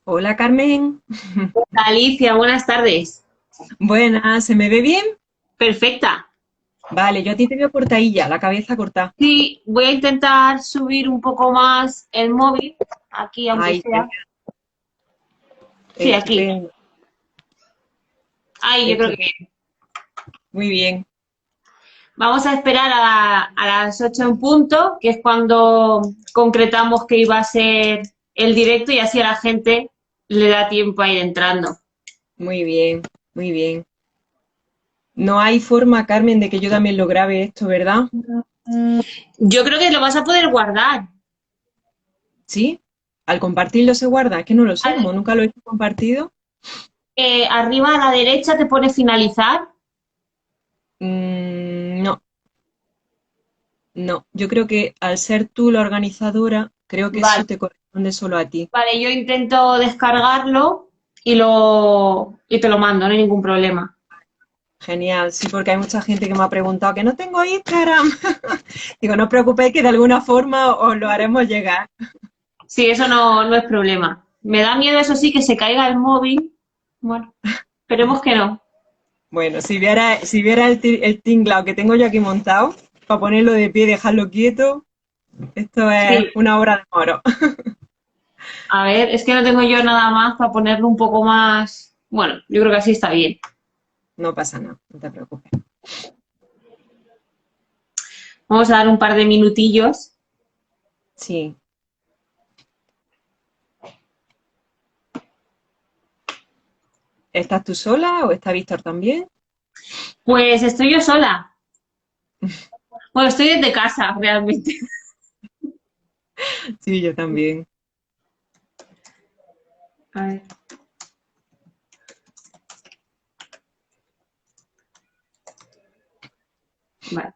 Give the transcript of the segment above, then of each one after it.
Hola Carmen. Alicia, buenas tardes. Buenas, ¿se me ve bien? Perfecta. Vale, yo a ti te veo cortadilla, la cabeza cortada. Sí, voy a intentar subir un poco más el móvil, aquí aunque Ay, sea. Sí, aquí. estupendo, Ahí, yo creo que estupendo. bien. Muy bien. Vamos a esperar a las 8 en punto, que es cuando concretamos que iba a ser el directo y así a la gente le da tiempo a ir entrando. Muy bien, muy bien. No hay forma, Carmen, de que yo también lo grabe esto, ¿verdad? Yo creo que lo vas a poder guardar. ¿Sí? Al compartirlo se guarda, es que no lo sé, Al- como nunca lo he compartido. Arriba a la derecha te pone finalizar. No, no. Yo creo que al ser tú la organizadora, creo que Vale. eso te corresponde solo a ti. Vale, yo intento descargarlo y te lo mando, no hay ningún problema. Genial, sí, porque hay mucha gente que me ha preguntado que no tengo Instagram. Digo, no os preocupéis que de alguna forma os lo haremos llegar. Sí, eso no es problema. Me da miedo, eso sí, que se caiga el móvil. Bueno, esperemos que no. Bueno, si viera el tinglao que tengo yo aquí montado, para ponerlo de pie y dejarlo quieto, esto es Sí, una obra de oro. a ver, es que no tengo yo nada más para ponerlo un poco más. Bueno, yo creo que así está bien. No pasa nada, no te preocupes. Vamos a dar un par de minutillos. Sí. ¿Estás tú sola o está Víctor también? Pues estoy yo sola. Bueno, estoy desde casa, realmente. Sí, yo también. A ver, vale.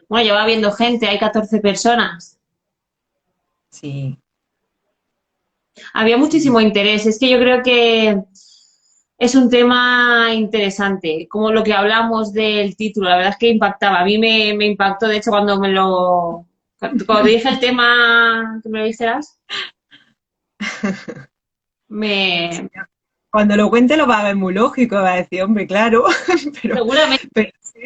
Bueno, ya va viendo gente, hay 14 personas. Sí, Había sí. muchísimo interés. Es que yo creo que es un tema interesante, como lo que hablamos del título, la verdad es que impactaba. A mí me impactó, de hecho, cuando dije el tema que me lo dijeras, me, Cuando lo cuente lo va a ver muy lógico, va a decir, hombre, claro, pero, seguramente, pero sí.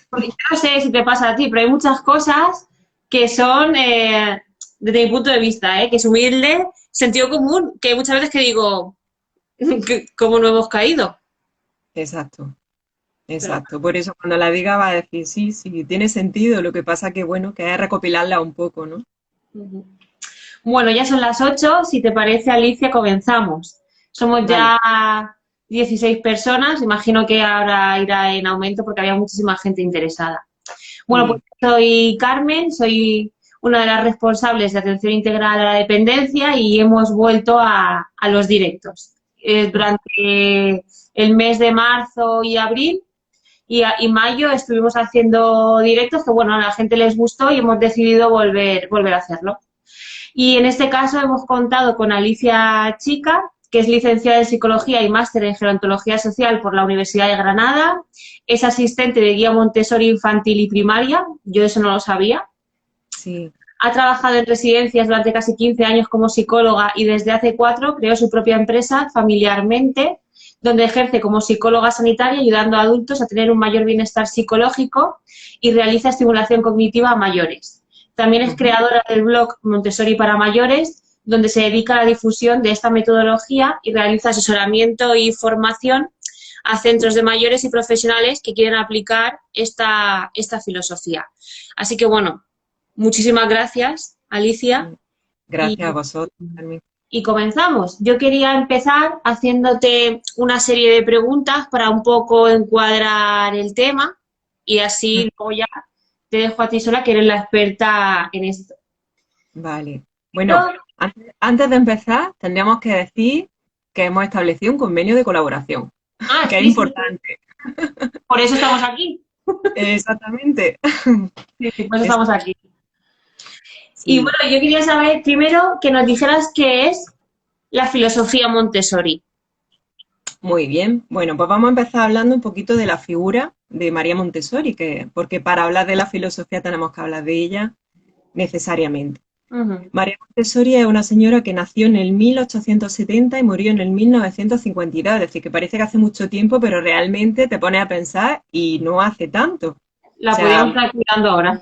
porque yo no sé si te pasa a ti, pero hay muchas cosas que son, desde mi punto de vista, que es humilde, sentido común, que hay muchas veces que digo, ¿cómo no hemos caído? Exacto. Pero Exacto, por eso cuando la diga va a decir, sí, sí, tiene sentido, lo que pasa que bueno, que es recopilarla un poco, ¿no? bueno. Bueno, ya son las 8. Si te parece, Alicia, comenzamos. Somos Vale, ya 16 personas, imagino que ahora irá en aumento porque había muchísima gente interesada. Bueno, pues sí, soy Carmen, soy una de las responsables de atención integral a la dependencia y hemos vuelto a los directos. Durante el mes de marzo y abril y mayo estuvimos haciendo directos que, bueno, a la gente les gustó y hemos decidido volver a hacerlo. Y en este caso hemos contado con Alicia Chica, que es licenciada en Psicología y máster en Gerontología Social por la Universidad de Granada. Es asistente de guía Montessori infantil y primaria, yo eso no lo sabía. sí, Ha trabajado en residencias durante casi 15 años como psicóloga y desde hace 4 creó su propia empresa familiarmente, donde ejerce como psicóloga sanitaria ayudando a adultos a tener un mayor bienestar psicológico y realiza estimulación cognitiva a mayores. También es ujú, creadora del blog Montessori para mayores, donde se dedica a la difusión de esta metodología y realiza asesoramiento y formación a centros de mayores y profesionales que quieren aplicar esta filosofía. Así que bueno, muchísimas gracias, Alicia, mm, gracias a y, vosotros, Carmen. y comenzamos. Yo quería empezar haciéndote una serie de preguntas para un poco encuadrar el tema y Mm, así luego ya te dejo a ti sola, que eres la experta en esto. vale, bueno, antes de empezar, tendríamos que decir que hemos establecido un convenio de colaboración, Ah, que es sí, sí, importante. por eso estamos aquí. Exactamente. Sí, sí, por eso Es- estamos aquí. Y sí, bueno, yo quería saber primero que nos dijeras qué es la filosofía Montessori. muy bien. Bueno, pues vamos a empezar hablando un poquito de la figura de María Montessori, porque para hablar de la filosofía tenemos que hablar de ella necesariamente. Ujú. María Montessori es una señora que nació en el 1870 y murió en el 1952, es decir, que parece que hace mucho tiempo, pero realmente te pones a pensar y no hace tanto. O La pudiéramos sea, estar cuidando ahora.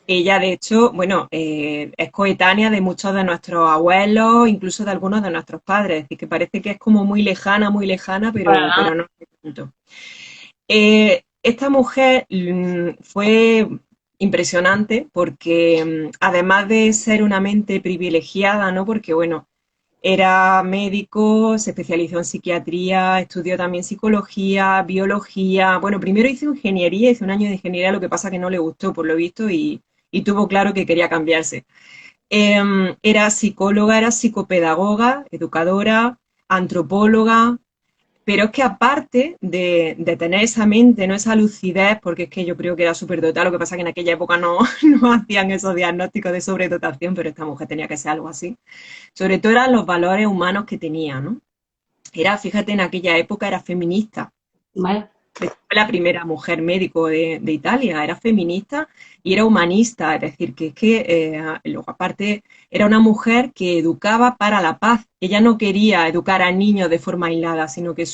ella, de hecho, bueno, es coetánea de muchos de nuestros abuelos, incluso de algunos de nuestros padres. Es decir, que parece que es como muy lejana, Para nada. pero no es tanto. Esta mujer fue impresionante porque además de ser una mente privilegiada, ¿no? Porque, bueno, era médico, se especializó en psiquiatría, estudió también psicología, biología. Bueno, primero hizo ingeniería, hizo un año de ingeniería, lo que pasa que no le gustó, por lo visto, y tuvo claro que quería cambiarse. Era psicóloga, era psicopedagoga, educadora, antropóloga, pero es que aparte de tener esa mente, no esa lucidez, porque es que yo creo que era superdotada, lo que pasa es que en aquella época no, no hacían esos diagnósticos de sobredotación, pero esta mujer tenía que ser algo así. Sobre todo eran los valores humanos que tenía, ¿no? Era, fíjate, en aquella época era feminista. Vale. Fue la primera mujer médico de Italia, era feminista y era humanista, es decir, que es que luego aparte era una mujer que educaba para la paz. Ella no quería educar a niños de forma aislada, sino que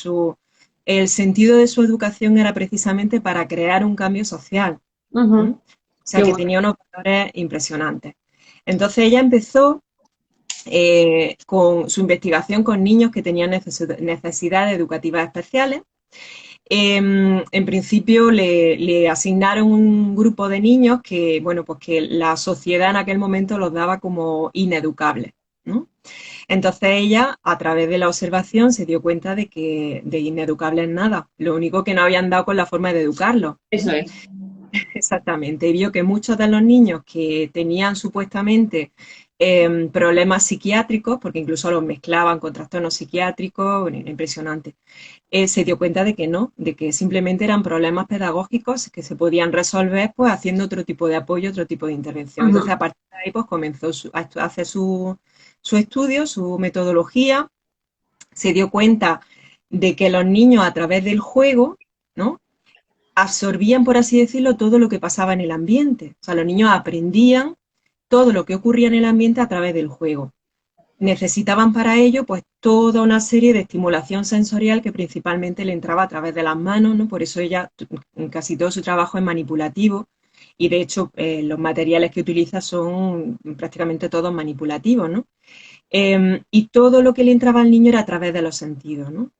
el sentido de su educación era precisamente para crear un cambio social. ¿Mm? Ujú. O sea, Qué que bueno. tenía unos valores impresionantes. Entonces ella empezó con su investigación con niños que tenían necesidades educativas especiales. En principio le asignaron un grupo de niños que, bueno, pues que la sociedad en aquel momento los daba como ineducables, ¿no? Entonces ella, a través de la observación, se dio cuenta de que de ineducables nada, lo único que no habían dado con la forma de educarlos. Eso es. Exactamente, y vio que muchos de los niños que tenían supuestamente problemas psiquiátricos, porque incluso los mezclaban con trastornos psiquiátricos, bueno, era impresionante, se dio cuenta de que no, de que simplemente eran problemas pedagógicos que se podían resolver pues haciendo otro tipo de apoyo, otro tipo de intervención. Entonces Ujú. a partir de ahí pues comenzó a hacer su estudio, su metodología, se dio cuenta de que los niños a través del juego, ¿no? Absorbían, por así decirlo, todo lo que pasaba en el ambiente. O sea, los niños aprendían todo lo que ocurría en el ambiente a través del juego. Necesitaban para ello pues toda una serie de estimulación sensorial que principalmente le entraba a través de las manos, ¿no? Por eso ella, casi todo su trabajo es manipulativo y de hecho los materiales que utiliza son prácticamente todos manipulativos, ¿no? Y todo lo que le entraba al niño era a través de los sentidos, ¿no?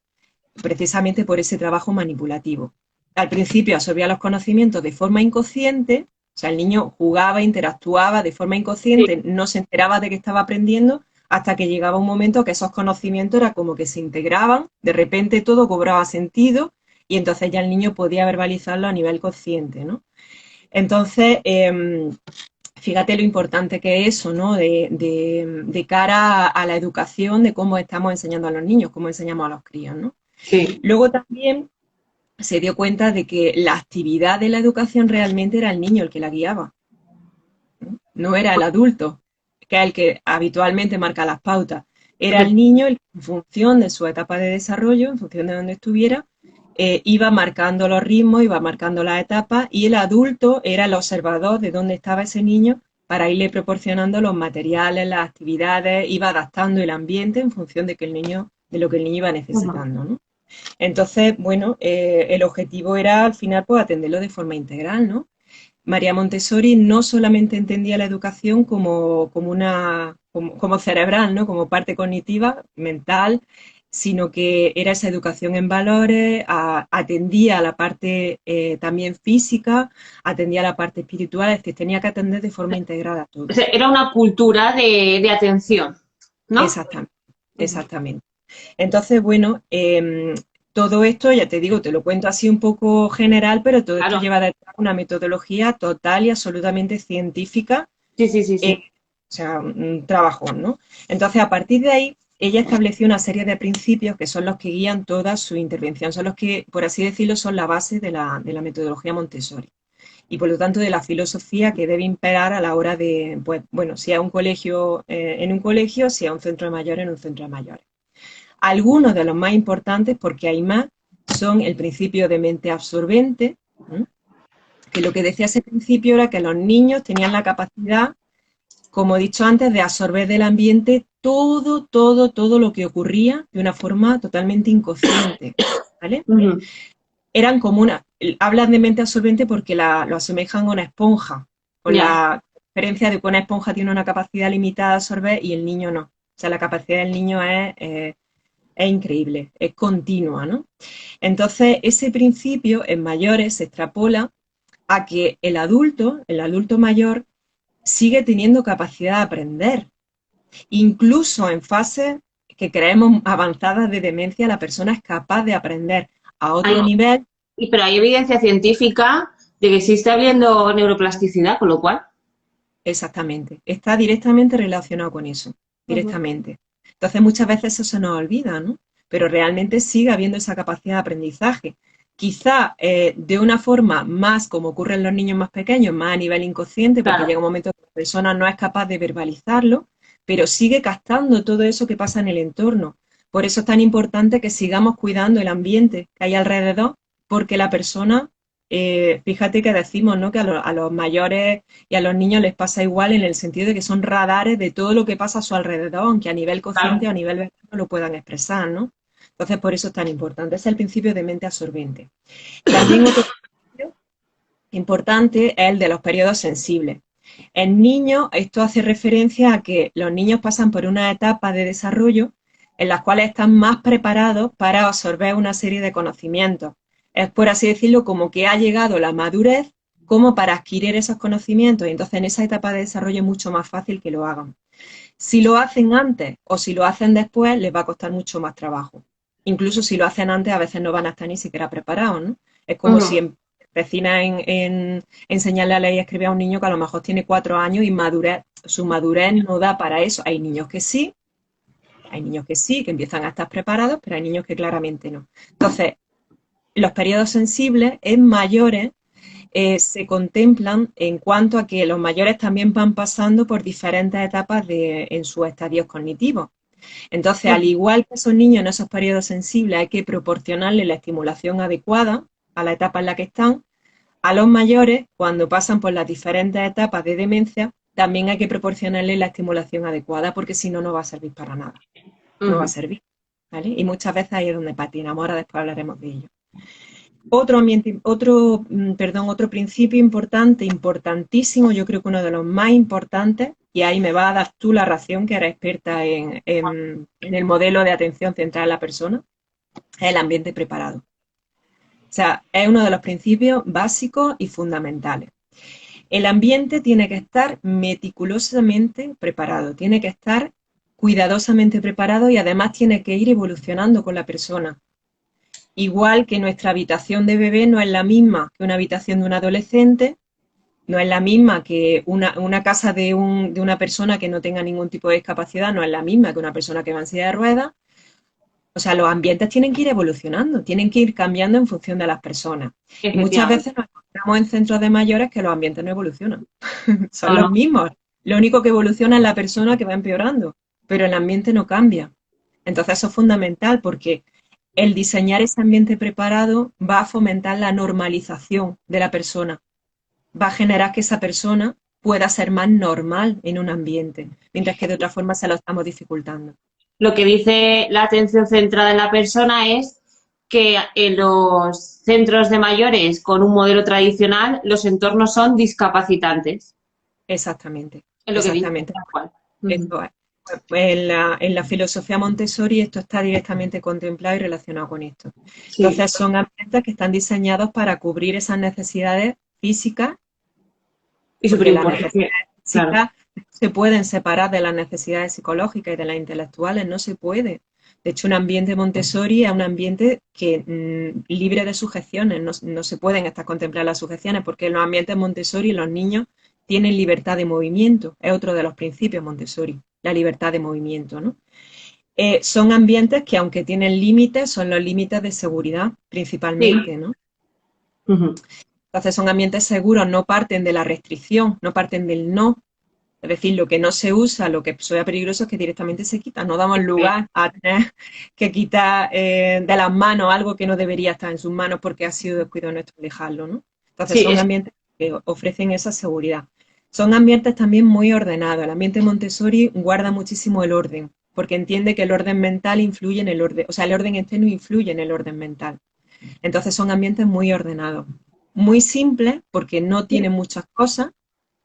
Precisamente por ese trabajo manipulativo. Al principio absorbía los conocimientos de forma inconsciente, o sea, el niño jugaba, interactuaba de forma Sí. inconsciente, no se enteraba de que estaba aprendiendo, hasta que llegaba un momento que esos conocimientos era como que se integraban, de repente todo cobraba sentido y entonces ya el niño podía verbalizarlo a nivel consciente, ¿no? Entonces, fíjate lo importante que es eso, ¿no? De cara a la educación, de cómo estamos enseñando a los niños, cómo enseñamos a los críos, ¿no? Sí. Luego también se dio cuenta de que la actividad de la educación realmente era el niño el que la guiaba, no era el adulto, que es el que habitualmente marca las pautas. Era el niño el que, en función de su etapa de desarrollo, en función de donde estuviera, iba marcando los ritmos, iba marcando las etapas y el adulto era el observador de dónde estaba ese niño para irle proporcionando los materiales, las actividades, iba adaptando el ambiente en función de que el niño, de lo que el niño iba Ujú. necesitando, ¿no? Entonces, bueno, el objetivo era al final pues atenderlo de forma integral, ¿no? María Montessori no solamente entendía la educación como cerebral, ¿no? Como parte cognitiva, mental, sino que era esa educación en valores, atendía a la parte también física, atendía a la parte espiritual, es decir, tenía que atender de forma integrada a O todo. sea, era una cultura de atención, ¿no? Exactamente, Ujú. exactamente. Entonces, bueno, todo esto, ya te digo, te lo cuento así un poco general, pero todo esto Claro. lleva detrás una metodología total y absolutamente científica, Sí, sí, sí, eh, sí. o sea, un trabajo, ¿no? Entonces, a partir de ahí, ella estableció una serie de principios que son los que guían toda su intervención, son los que, por así decirlo, son la base de la metodología Montessori y por lo tanto de la filosofía que debe imperar a la hora de, pues, bueno, si a un colegio, en un colegio, si a un centro de mayores, en un centro de mayores. Algunos de los más importantes, porque hay más, son el principio de mente absorbente, ¿eh? Que lo que decía ese principio era que los niños tenían la capacidad como he dicho antes, de absorber del ambiente todo lo que ocurría de una forma totalmente inconsciente, ¿vale? Ujú. Eran como hablan de mente absorbente porque lo asemejan a una esponja, con Ya. la diferencia de que una esponja tiene una capacidad limitada de absorber y el niño no. O sea, la capacidad del niño es increíble, es continua, ¿no? Entonces, ese principio en mayores se extrapola a que el adulto mayor, sigue teniendo capacidad de aprender. Incluso en fases que creemos avanzadas de demencia, la persona es capaz de aprender a Hay- otro nivel. pero hay evidencia científica de que sí está habiendo neuroplasticidad, con lo cual. Exactamente, está directamente relacionado con eso, Ujú. directamente. Entonces muchas veces eso se nos olvida, ¿no? Pero realmente sigue habiendo esa capacidad de aprendizaje. Quizá de una forma más como ocurre en los niños más pequeños, más a nivel inconsciente, porque Claro, llega un momento que la persona no es capaz de verbalizarlo, pero sigue captando todo eso que pasa en el entorno. Por eso es tan importante que sigamos cuidando el ambiente que hay alrededor, porque la persona, fíjate que decimos, ¿no? Que a los mayores y a los niños les pasa igual en el sentido de que son radares de todo lo que pasa a su alrededor, aunque a nivel consciente claro. o a nivel verbal no lo puedan expresar, ¿no? Entonces, por eso es tan importante. Ese es el principio de mente absorbente. También otro principio importante es el de los periodos sensibles. En niños, esto hace referencia a que los niños pasan por una etapa de desarrollo en las cuales están más preparados para absorber una serie de conocimientos. Es, por así decirlo, como que ha llegado la madurez como para adquirir esos conocimientos, y entonces en esa etapa de desarrollo es mucho más fácil que lo hagan. Si lo hacen antes o si lo hacen después, les va a costar mucho más trabajo. Incluso si lo hacen antes, a veces no van a estar ni siquiera preparados, ¿no? Es como Ujú. si empecina en enseñarle a leer y a escribir a un niño que a lo mejor tiene 4 años y su madurez no da para eso. Hay niños que sí, que empiezan a estar preparados, pero hay niños que claramente no. Entonces, los periodos sensibles en mayores se contemplan en cuanto a que los mayores también van pasando por diferentes etapas en sus estadios cognitivos. Entonces, al igual que esos niños en esos periodos sensibles hay que proporcionarles la estimulación adecuada a la etapa en la que están, a los mayores, cuando pasan por las diferentes etapas de demencia, también hay que proporcionarles la estimulación adecuada porque si no, no va a servir para nada. No va a Ujú. servir. ¿Vale? Y muchas veces ahí es donde patinamos. Ahora después hablaremos de ello. Otro principio importante, importantísimo, yo creo que uno de los más importantes, y ahí me va a dar tú la ración, que eres experta en el modelo de atención centrada en la persona, es el ambiente preparado. O sea, es uno de los principios básicos y fundamentales. El ambiente tiene que estar meticulosamente preparado, tiene que estar cuidadosamente preparado y además tiene que ir evolucionando con la persona. Igual que nuestra habitación de bebé no es la misma que una habitación de un adolescente, no es la misma que una casa de una persona que no tenga ningún tipo de discapacidad, no es la misma que una persona que va en silla de ruedas. O sea, los ambientes tienen que ir evolucionando, tienen que ir cambiando en función de las personas. Y muchas Efectivamente. veces nos encontramos en centros de mayores que los ambientes no evolucionan. Son No, los no. mismos. Lo único que evoluciona es la persona que va empeorando, pero el ambiente no cambia. Entonces eso es fundamental porque el diseñar ese ambiente preparado va a fomentar la normalización de la persona, va a generar que esa persona pueda ser más normal en un ambiente, mientras que de otra forma se lo estamos dificultando. Lo que dice la atención centrada en la persona es que en los centros de mayores con un modelo tradicional los entornos son discapacitantes. Exactamente, Es lo que dice, exactamente. tal cual. Ujú. Esto es. Pues en la filosofía Montessori esto está directamente contemplado y relacionado con esto. Sí, Entonces son ambientes que están diseñados para cubrir esas necesidades físicas, y súper porque las importante, necesidades claro. físicas no se pueden separar de las necesidades psicológicas y de las intelectuales, no se puede. De hecho, un ambiente Montessori es un ambiente que libre de sujeciones, no se pueden estas contemplar las sujeciones, porque en los ambientes Montessori los niños tienen libertad de movimiento, es otro de los principios Montessori, la libertad de movimiento, ¿no? Son ambientes que, aunque tienen límites, son los límites de seguridad Sí. principalmente, ¿no? Ujú. Entonces son ambientes seguros, no parten de la restricción, no parten del no. Es decir, lo que no se usa, lo que sea peligroso es que directamente se quita. No damos lugar a tener que quitar de las manos algo que no debería estar en sus manos porque ha sido descuido nuestro dejarlo, ¿no? Entonces Sí, son ambientes que ofrecen esa seguridad. Son ambientes también muy ordenados. El ambiente Montessori guarda muchísimo el orden, porque entiende que el orden mental influye en el orden, o sea, el orden externo influye en el orden mental. Entonces son ambientes muy ordenados, muy simples, porque no tienen muchas cosas,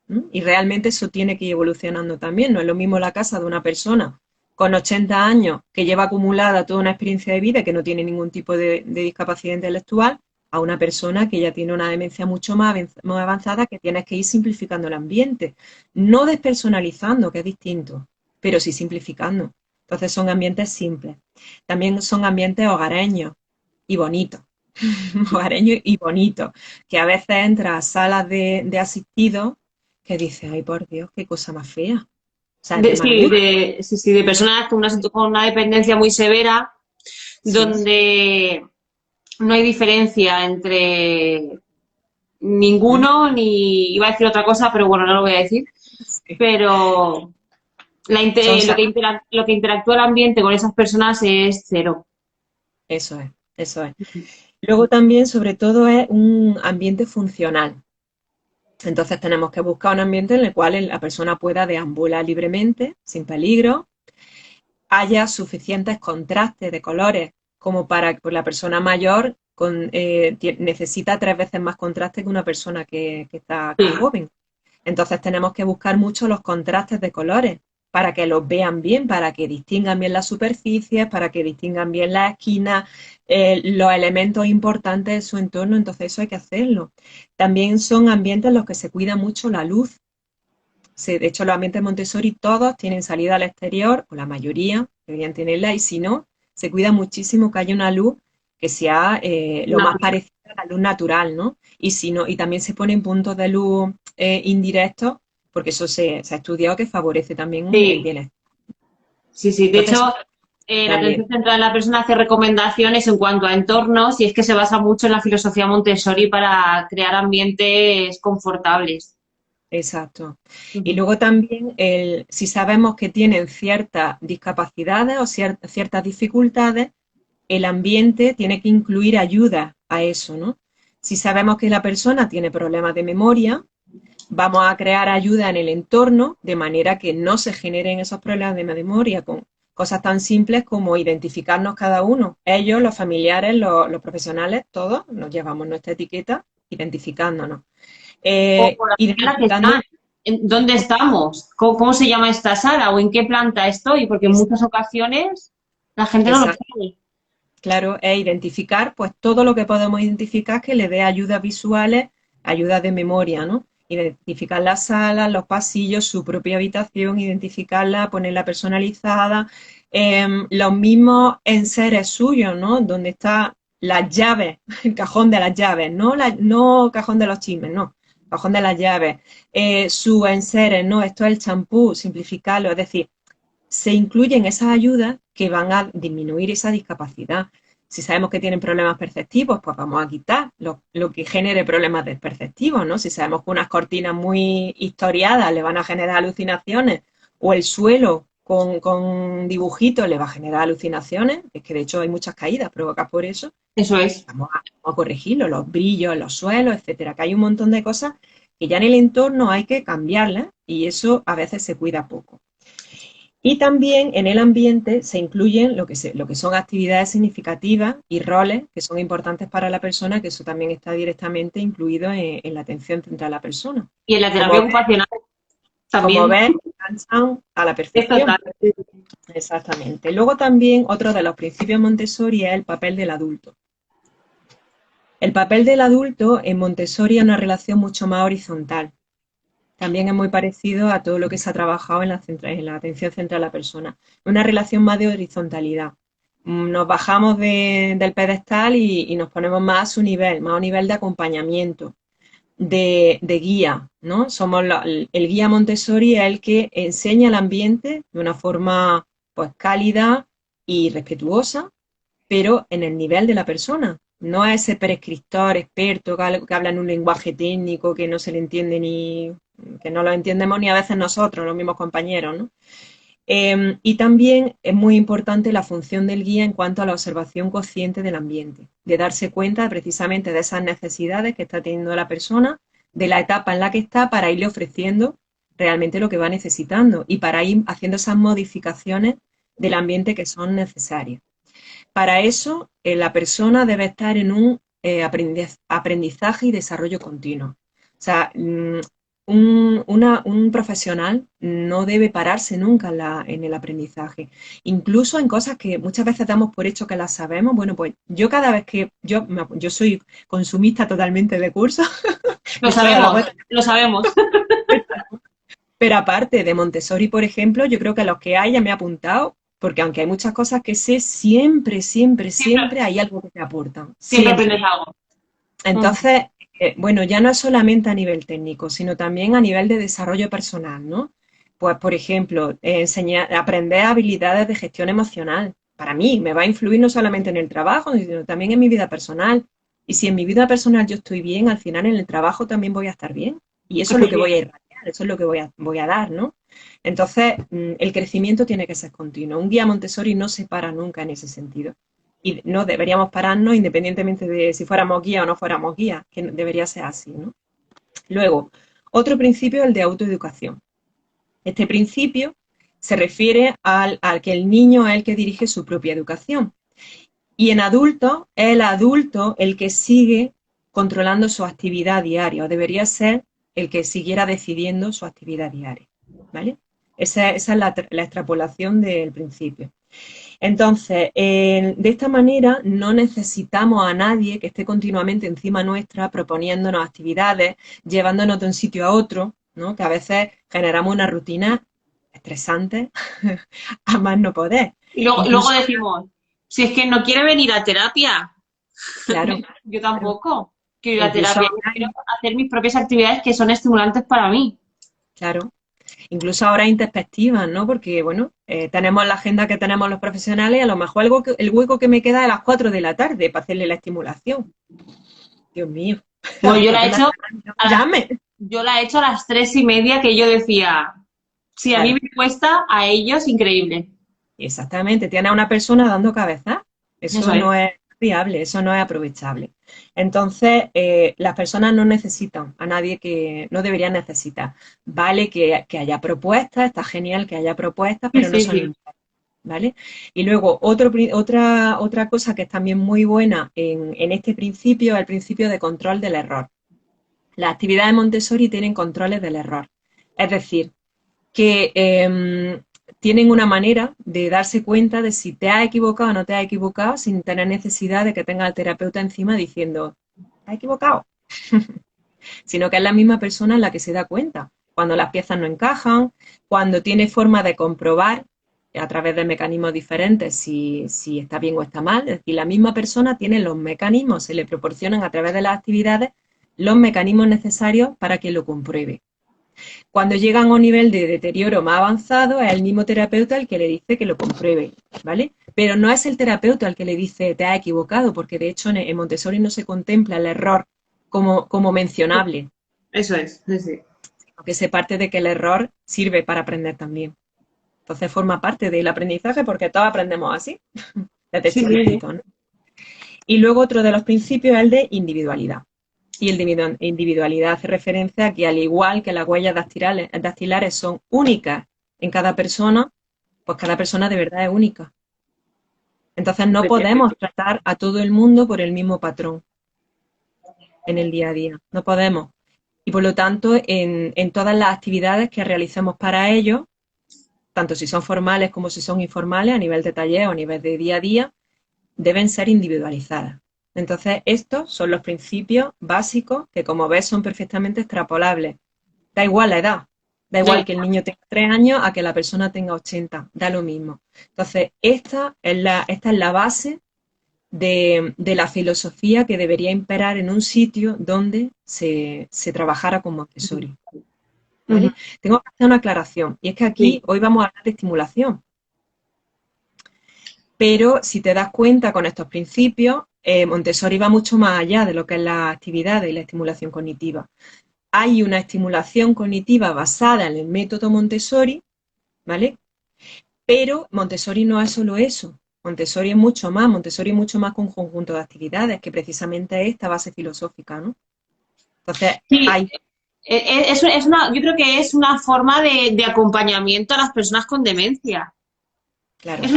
¿m? Y realmente eso tiene que ir evolucionando también. No es lo mismo la casa de una persona con 80 años que lleva acumulada toda una experiencia de vida y que no tiene ningún tipo de discapacidad intelectual, a una persona que ya tiene una demencia mucho más avanzada, que tienes que ir simplificando el ambiente, no despersonalizando, que es distinto, pero sí simplificando. Entonces son ambientes simples. También son ambientes hogareños y bonitos, hogareños y bonitos, que a veces entra a salas de asistidos que dices, ay por Dios, qué cosa más fea. O sea, es de mal gusto. Sí, de personas con una dependencia muy severa, Sí, donde no hay diferencia entre ¿Mm? ninguno, ni iba a decir otra cosa, pero bueno, no lo voy a decir. Sí. Pero Son lo que interactúa el ambiente con esas personas es cero. Eso es, eso es. Luego también, sobre todo, es un ambiente funcional. Entonces tenemos que buscar un ambiente en el cual la persona pueda deambular libremente, sin peligro, haya suficientes contrastes de colores como para que la persona mayor necesita 3 veces más contraste que una persona que es Sí. joven. Entonces tenemos que buscar mucho los contrastes de colores para que los vean bien, para que distingan bien las superficies, para que distingan bien las esquinas, los elementos importantes de su entorno, entonces eso hay que hacerlo. También son ambientes en los que se cuida mucho la luz. De hecho, los ambientes Montessori todos tienen salida al exterior, o la mayoría deberían tenerla, y si no, se cuida muchísimo que haya una luz que sea lo más Natural. parecida a la luz natural, ¿no? Y si no, y también se ponen puntos de luz indirectos, porque eso se ha estudiado que favorece también el Sí, bienestar. sí, sí. De Entonces, hecho, la también, atención central de la persona hace recomendaciones en cuanto a entornos y es que se basa mucho en la filosofía Montessori para crear ambientes confortables. exacto. Y Ujú. luego también, si sabemos que tienen ciertas discapacidades o ciertas dificultades, el ambiente tiene que incluir ayuda a eso, ¿no? Si sabemos que la persona tiene problemas de memoria, vamos a crear ayuda en el entorno de manera que no se generen esos problemas de memoria con cosas tan simples como identificarnos cada uno. Ellos, los familiares, los profesionales, todos nos llevamos nuestra etiqueta identificándonos. O por la sala que Identificando, están, ¿dónde estamos? ¿Cómo se llama esta sala? ¿O en qué planta estoy? Porque en muchas ocasiones la gente no lo exacto, sabe. claro, es identificar pues todo lo que podemos identificar que le dé ayudas visuales, ayudas de memoria, ¿no? Identificar las salas, los pasillos, su propia habitación, identificarla, ponerla personalizada, los mismos enseres suyos, ¿no? Donde está las llaves, el cajón de las llaves, no cajón de los chismes, no, cajón de las llaves, sus enseres, ¿no? Esto es el champú, simplificarlo, es decir, se incluyen esas ayudas que van a disminuir esa discapacidad. Si sabemos que tienen problemas perceptivos, pues vamos a quitar lo que genere problemas perceptivos, ¿no? Si sabemos que unas cortinas muy historiadas le van a generar alucinaciones o el suelo con dibujitos le va a generar alucinaciones, es que de hecho hay muchas caídas provocadas por eso, Eso es. vamos a corregirlo, los brillos en los suelos, etcétera, que hay un montón de cosas que ya en el entorno hay que cambiarlas y eso a veces se cuida poco. Y también en el ambiente se incluyen lo que son actividades significativas y roles que son importantes para la persona, que eso también está directamente incluido en la atención central a la persona. Y en la terapia Como, ocupacional como también ves, enganchan a la es total. perfección. Exactamente. Luego también otro de los principios Montessori es el papel del adulto. El papel del adulto en Montessori es una relación mucho más horizontal. También es muy parecido a todo lo que se ha trabajado en la atención central a la persona. Una relación más de horizontalidad. Nos bajamos del pedestal y nos ponemos más a su nivel, más a un nivel de acompañamiento, de guía, ¿no? Somos el guía Montessori es el que enseña el ambiente de una forma pues cálida y respetuosa, pero en el nivel de la persona. No es ese prescriptor experto que habla en un lenguaje técnico que no se le entiende ni, que no lo entendemos ni a veces nosotros, los mismos compañeros, ¿no? Y también es muy importante la función del guía en cuanto a la observación consciente del ambiente, de darse cuenta precisamente de esas necesidades que está teniendo la persona, de la etapa en la que está para irle ofreciendo realmente lo que va necesitando y para ir haciendo esas modificaciones del ambiente que son necesarias. Para eso, la persona debe estar en un aprendizaje y desarrollo continuo. O sea, un profesional no debe pararse nunca en el aprendizaje. Incluso en cosas que muchas veces damos por hecho que las sabemos. Bueno, pues yo cada vez que yo soy consumista totalmente de cursos, Lo sabemos, lo sabemos. pero aparte de Montessori, por ejemplo, yo creo que los que hay ya me he apuntado, porque aunque hay muchas cosas que sé, siempre, siempre, Siempre, siempre hay algo que te aportan. siempre aprendes Siempre. algo. Mm. Entonces, bueno, ya no es solamente a nivel técnico, sino también a nivel de desarrollo personal, ¿no? Pues, por ejemplo, enseñar, aprender habilidades de gestión emocional. Para mí, me va a influir no solamente en el trabajo, sino también en mi vida personal. Y si en mi vida personal yo estoy bien, al final en el trabajo también voy a estar bien. Y eso es lo que voy a irradiar, eso es lo que voy a dar, ¿no? Entonces, el crecimiento tiene que ser continuo. Un guía Montessori no se para nunca en ese sentido y no deberíamos pararnos independientemente de si fuéramos guía o no fuéramos guía, que debería ser así, ¿no? Luego, otro principio es el de autoeducación. Este principio se refiere al que el niño es el que dirige su propia educación. Y en adultos es el adulto el que sigue controlando su actividad diaria, o debería ser el que siguiera decidiendo su actividad diaria, ¿vale? Esa es la extrapolación del principio. Entonces, de esta manera no necesitamos a nadie que esté continuamente encima nuestra proponiéndonos actividades, llevándonos de un sitio a otro, ¿no? Que a veces generamos una rutina estresante a más no poder. Y luego Incluso, decimos, si es que no quiere venir a terapia, claro, yo claro, tampoco quiero ir a incluso terapia, yo ahora, quiero hacer mis propias actividades que son estimulantes para mí. claro, incluso ahora hay introspectivas, ¿no? Porque, bueno, tenemos la agenda que tenemos los profesionales y a lo mejor el hueco que me queda es a las 4 de la tarde para hacerle la estimulación. Dios mío, Bueno, yo ¿por la qué he me hecho no a las, llame? yo la he hecho a las 3:30 que yo decía, si a mí Claro, me cuesta, a ellos increíble. exactamente. Tiene a una persona dando cabeza. Eso Eso es. no es viable, eso no es aprovechable. Entonces, las personas no necesitan a nadie que no deberían necesitar. Vale que haya propuestas, está genial que haya propuestas, Sí, pero no sí, son sí. impuestas. ¿Vale? Y luego, otra cosa que es también muy buena en este principio es el principio de control del error. Las actividades Montessori tienen controles del error. Es decir, que tienen una manera de darse cuenta de si te has equivocado o no te has equivocado sin tener necesidad de que tenga el terapeuta encima diciendo, ¿te has equivocado? Sino que es la misma persona la que se da cuenta. Cuando las piezas no encajan, cuando tiene forma de comprobar a través de mecanismos diferentes si está bien o está mal. Es decir, la misma persona tiene los mecanismos, se le proporcionan a través de las actividades los mecanismos necesarios para que lo compruebe. Cuando llegan a un nivel de deterioro más avanzado, es el mismo terapeuta el que le dice que lo compruebe, ¿vale? Pero no es el terapeuta el que le dice te has equivocado, porque de hecho en Montessori no se contempla el error como mencionable, Eso es. Sí, sí. aunque se parte de que el error sirve para aprender también. Entonces forma parte del aprendizaje porque todos aprendemos así, desde Sí, sí, sí. chiquititos, ¿no? Y luego otro de los principios es el de individualidad. Y el de individualidad hace referencia a que al igual que las huellas dactilares son únicas en cada persona, pues cada persona de verdad es única. Entonces no podemos tratar a todo el mundo por el mismo patrón en el día a día. No podemos. Y por lo tanto, en todas las actividades que realicemos para ellos, tanto si son formales como si son informales, a nivel de taller o a nivel de día a día, deben ser individualizadas. Entonces, estos son los principios básicos que, como ves, son perfectamente extrapolables. Da igual la edad, da Da igual que el igual. niño tenga 3 años a que la persona tenga 80, da lo mismo. Entonces, esta es la base de la filosofía que debería imperar en un sitio donde se trabajara con Montessori. Ujú. ¿Vale? Tengo que hacer una aclaración, y es que Sí. aquí hoy vamos a hablar de estimulación, pero si te das cuenta con estos principios, Montessori va mucho más allá de lo que es la actividad y la estimulación cognitiva. Hay una estimulación cognitiva basada en el método Montessori, ¿vale? Pero Montessori no es solo eso. Montessori es mucho más. Montessori es mucho más que un conjunto de actividades, que precisamente es esta base filosófica, ¿no? Entonces, Sí, hay. Yo creo que es una forma de acompañamiento a las personas con demencia. Claro. Es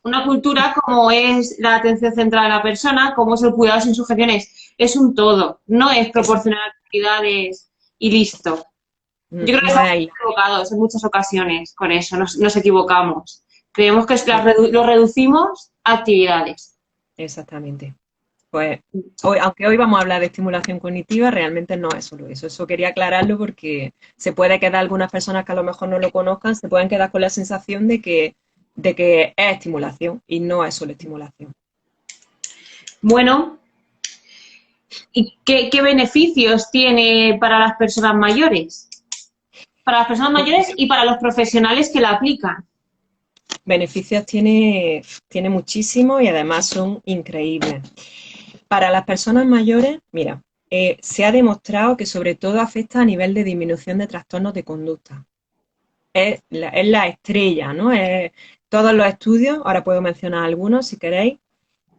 una cultura como es la atención centrada a la persona, como es el cuidado sin sujeciones. Es un todo, no es Es- proporcionar actividades y listo. Yo creo que no estamos hay, equivocados en muchas ocasiones con eso, nos equivocamos. Creemos que sí, lo reducimos a actividades. exactamente. Pues hoy, aunque hoy vamos a hablar de estimulación cognitiva, realmente no es solo eso. Eso quería aclararlo porque se puede quedar algunas personas que a lo mejor no lo conozcan, se pueden quedar con la sensación de que es estimulación y no es solo estimulación. Bueno, ¿y qué beneficios tiene para las personas mayores? Para las personas Pues, mayores y para los profesionales que la aplican. beneficios tiene muchísimo y además son increíbles. Para las personas mayores, mira, se ha demostrado que sobre todo afecta a nivel de disminución de trastornos de conducta. Es la estrella, ¿no? Todos los estudios, ahora puedo mencionar algunos si queréis,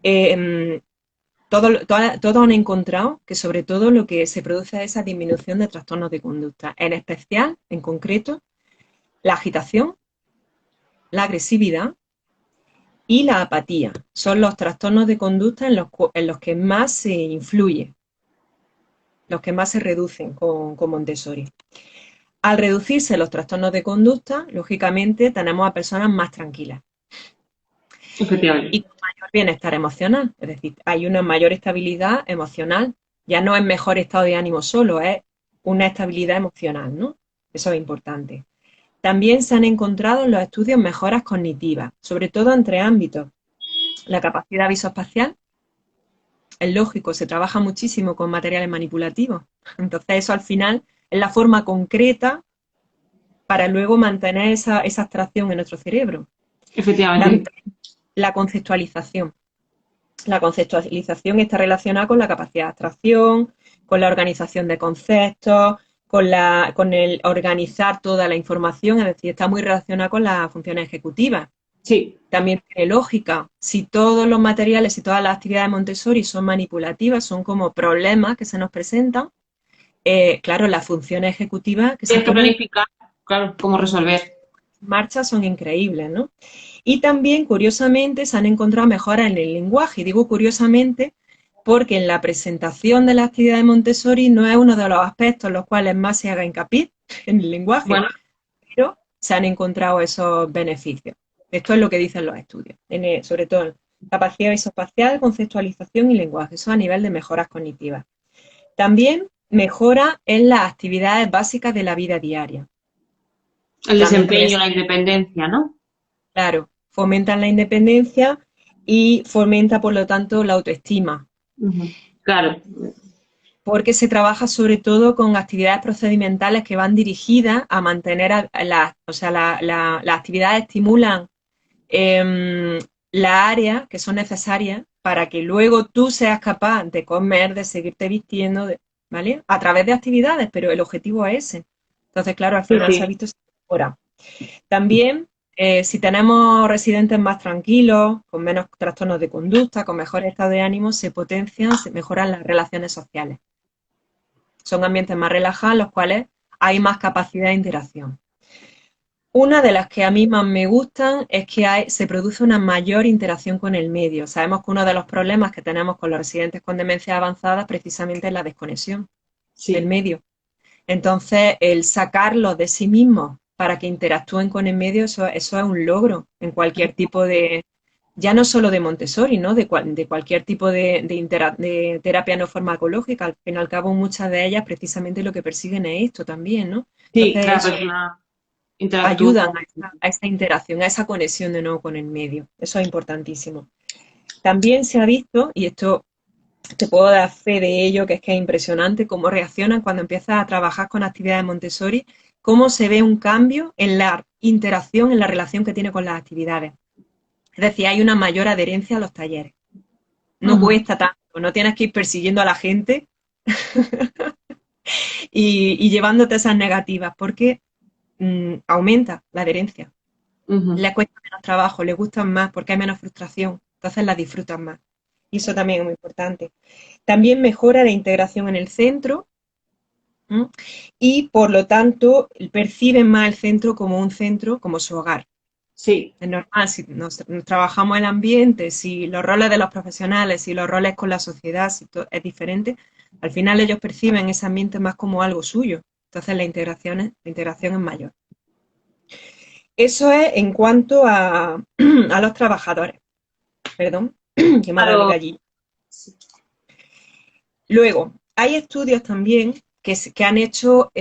eh, todos han encontrado que sobre todo lo que se produce es esa disminución de trastornos de conducta, en especial, en concreto, la agitación, la agresividad y la apatía. Son los trastornos de conducta en los que más se influye, los que más se reducen con Montessori. Al reducirse los trastornos de conducta, lógicamente tenemos a personas más tranquilas y Efectivamente. con mayor bienestar emocional, es decir, hay una mayor estabilidad emocional, ya no es mejor estado de ánimo solo, es una estabilidad emocional, ¿no? Eso es importante. También se han encontrado en los estudios mejoras cognitivas, sobre todo en tres ámbitos: la capacidad visoespacial, es lógico, se trabaja muchísimo con materiales manipulativos, entonces eso al final es la forma concreta para luego mantener esa abstracción en nuestro cerebro. También Efectivamente. la conceptualización. La conceptualización está relacionada con la capacidad de abstracción, con la organización de conceptos, con el organizar toda la información, es decir, está muy relacionada con las funciones ejecutivas. Sí. También tiene lógica. Si todos los materiales y todas las actividades de Montessori son manipulativas, son como problemas que se nos presentan, claro, las funciones ejecutivas que se Tienes que ponen planificar, claro, cómo resolver. en marcha son increíbles, ¿no? Y también, curiosamente, se han encontrado mejoras en el lenguaje. Y digo curiosamente porque en la presentación de la actividad de Montessori no es uno de los aspectos en los cuales más se haga hincapié en el lenguaje, Bueno, pero se han encontrado esos beneficios. Esto es lo que dicen los estudios, sobre todo en capacidad visoespacial, conceptualización y lenguaje, eso a nivel de mejoras cognitivas. También mejora en las actividades básicas de la vida diaria. el También por desempeño, eso, la independencia, ¿no? claro, fomentan la independencia y fomenta, por lo tanto, la autoestima, Ujú. Claro. porque se trabaja sobre todo con actividades procedimentales que van dirigidas a mantener o sea, las actividades estimulan las áreas que son necesarias para que luego tú seas capaz de comer, de seguirte vistiendo, ¿vale? A través de actividades, pero el objetivo es ese. Entonces, claro, al Sí, final se ha sí. visto esa mejora. También, si tenemos residentes más tranquilos, con menos trastornos de conducta, con mejor estado de ánimo, se potencian, se mejoran las relaciones sociales. Son ambientes más relajados en los cuales hay más capacidad de interacción. Una de las que a mí más me gustan es que se produce una mayor interacción con el medio. Sabemos que uno de los problemas que tenemos con los residentes con demencia avanzada precisamente es la desconexión del Sí. medio. Entonces, el sacarlos de sí mismos para que interactúen con el medio, eso es un logro en cualquier tipo ya no solo de Montessori, ¿no? De cualquier tipo de terapia no farmacológica. Al fin y al cabo, muchas de ellas precisamente lo que persiguen es esto también, ¿no? Sí, que la Entonces, eso persona interactúe. ayudan a esa interacción, a esa conexión de nuevo con el medio. Eso es importantísimo. También se ha visto, y esto te puedo dar fe de ello, que es impresionante cómo reaccionan cuando empiezas a trabajar con actividades Montessori, cómo se ve un cambio en la interacción, en la relación que tiene con las actividades. Es decir, hay una mayor adherencia a los talleres. No Ujú. cuesta tanto, no tienes que ir persiguiendo a la gente y llevándote esas negativas, porque aumenta la adherencia. Ujú. Le cuesta menos trabajo, le gustan más porque hay menos frustración, entonces las disfrutan más. Y eso también es muy importante. También mejora la integración en el centro, ¿m? Y por lo tanto perciben más el centro como un centro, como su hogar. Sí, Es normal, si nos trabajamos el ambiente, si los roles de los profesionales, si los roles con la sociedad, si es diferente, al final ellos perciben ese ambiente más como algo suyo. Entonces la integración es mayor. Eso es en cuanto a, a los trabajadores. Perdón, que me ha dado el claro, gallito. Luego, hay estudios también que han hecho,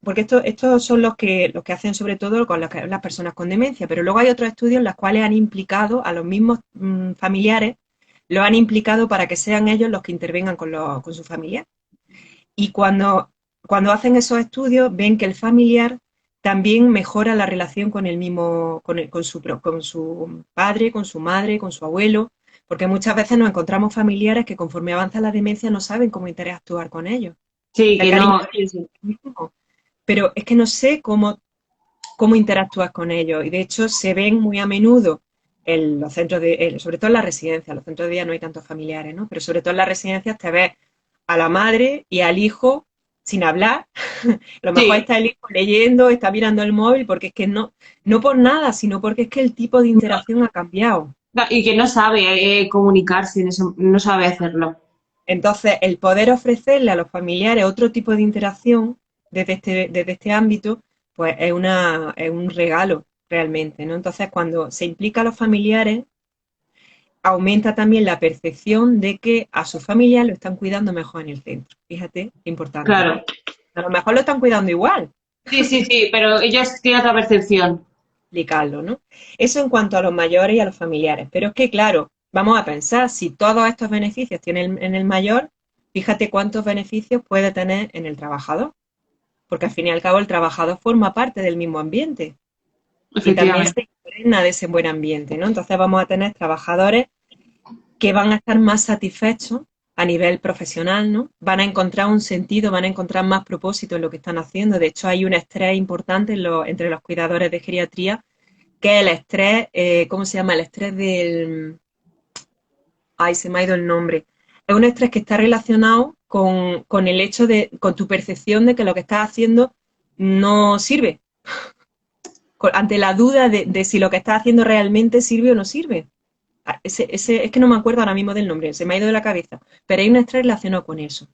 porque estos son los que hacen sobre todo con las personas con demencia, pero luego hay otros estudios en los cuales han implicado a los mismos familiares, los han implicado para que sean ellos los que intervengan con su familiar. Y cuando hacen esos estudios, ven que el familiar también mejora la relación con el mismo, con su padre, con su madre, con su abuelo, porque muchas veces nos encontramos familiares que conforme avanza la demencia no saben cómo interactuar con ellos. sí, El que cariño no, sí, sí. es el mismo, pero es que no sé cómo interactúas con ellos. Y de hecho se ven muy a menudo en los centros sobre todo en las residencias, los centros de día no hay tantos familiares, ¿no? Pero sobre todo en las residencias te ves a la madre y al hijo sin hablar. A lo mejor Sí, está el hijo leyendo, está mirando el móvil, porque es que no por nada, sino porque es que el tipo de interacción ha cambiado. y que no sabe comunicarse, no sabe hacerlo. Entonces, el poder ofrecerle a los familiares otro tipo de interacción desde este ámbito, pues es un regalo realmente, ¿no? Entonces, cuando se implica a los familiares, aumenta también la percepción de que a su familia lo están cuidando mejor en el centro. Fíjate, importante, ¿no? Claro. A lo mejor lo están cuidando igual, Sí, sí, sí, pero ellos tienen otra percepción. explicarlo, ¿no? Eso en cuanto a los mayores y a los familiares. Pero es que, claro, vamos a pensar, si todos estos beneficios tienen en el mayor, fíjate cuántos beneficios puede tener en el trabajador, porque al fin y al cabo el trabajador forma parte del mismo ambiente y también Efectivamente. se impregna de ese buen ambiente, ¿no? Entonces vamos a tener trabajadores que van a estar más satisfechos a nivel profesional, ¿no? Van a encontrar un sentido, van a encontrar más propósito en lo que están haciendo. De hecho, hay un estrés importante entre los cuidadores de geriatría, que es el estrés, ¿cómo se llama? El estrés del... Ay, se me ha ido el nombre. Es un estrés que está relacionado con el hecho con tu percepción de que lo que estás haciendo no sirve, ante la duda de si lo que estás haciendo realmente sirve o no sirve. Es que no me acuerdo ahora mismo del nombre, se me ha ido de la cabeza, pero hay un estrés relacionado con eso.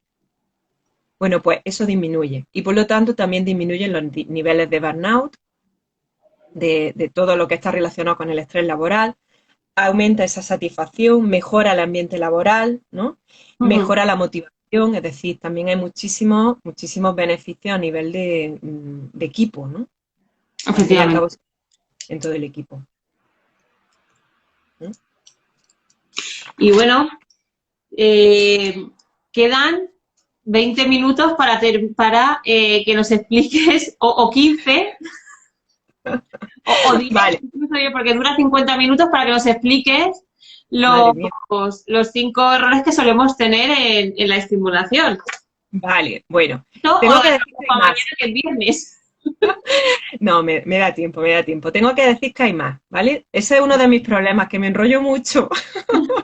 Bueno, pues eso disminuye y por lo tanto también disminuyen los niveles de burnout, de todo lo que está relacionado con el estrés laboral, aumenta esa satisfacción, mejora el ambiente laboral, ¿no? Ujú. Mejora la motivación, es decir, también hay muchísimos beneficios a nivel de equipo, ¿no? Al fin y al Efectivamente. cabo, en todo el equipo. ¿No? Y bueno, eh, quedan 20 minutos para que nos expliques, o 15, o 10, Vale, incluso yo, porque dura 50 minutos para que nos expliques madre los, mía. los 5 errores que solemos tener en la estimulación. Vale, bueno, O lo tengo que decir dejamos que hay para más. mañana, que es viernes. No, me da tiempo, me da tiempo. Tengo que decir que hay más, ¿vale? Ese es uno de mis problemas, que me enrollo mucho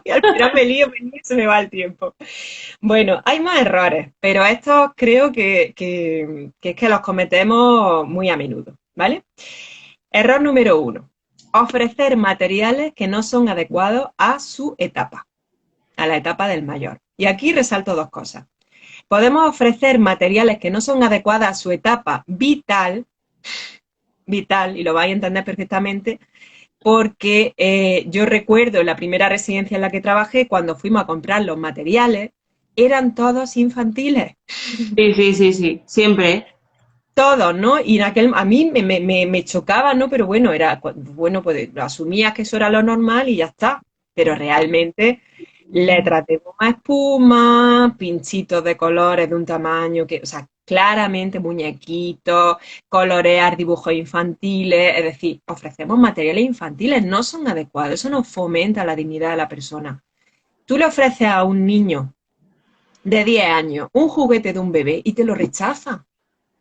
y al final me lío y se me va el tiempo. Bueno, hay más errores, pero estos creo que es que los cometemos muy a menudo, ¿vale? Error número uno, ofrecer materiales que no son adecuados a su etapa, a la etapa del mayor. Y aquí resalto dos cosas. Podemos ofrecer materiales que no son adecuados a su etapa vital, y lo vais a entender perfectamente, porque yo recuerdo la primera residencia en la que trabajé, cuando fuimos a comprar los materiales, eran todos infantiles, Sí, sí, sí, sí, siempre. todos, ¿no? Y a mí me chocaba, ¿no? Pero bueno, bueno, pues asumías que eso era lo normal y ya está. Pero realmente letras de goma espuma, pinchitos de colores de un tamaño que, o sea, claramente muñequitos, colorear dibujos infantiles, es decir, ofrecemos materiales infantiles, no son adecuados, eso no fomenta la dignidad de la persona. Tú le ofreces a un niño de 10 años un juguete de un bebé y te lo rechaza,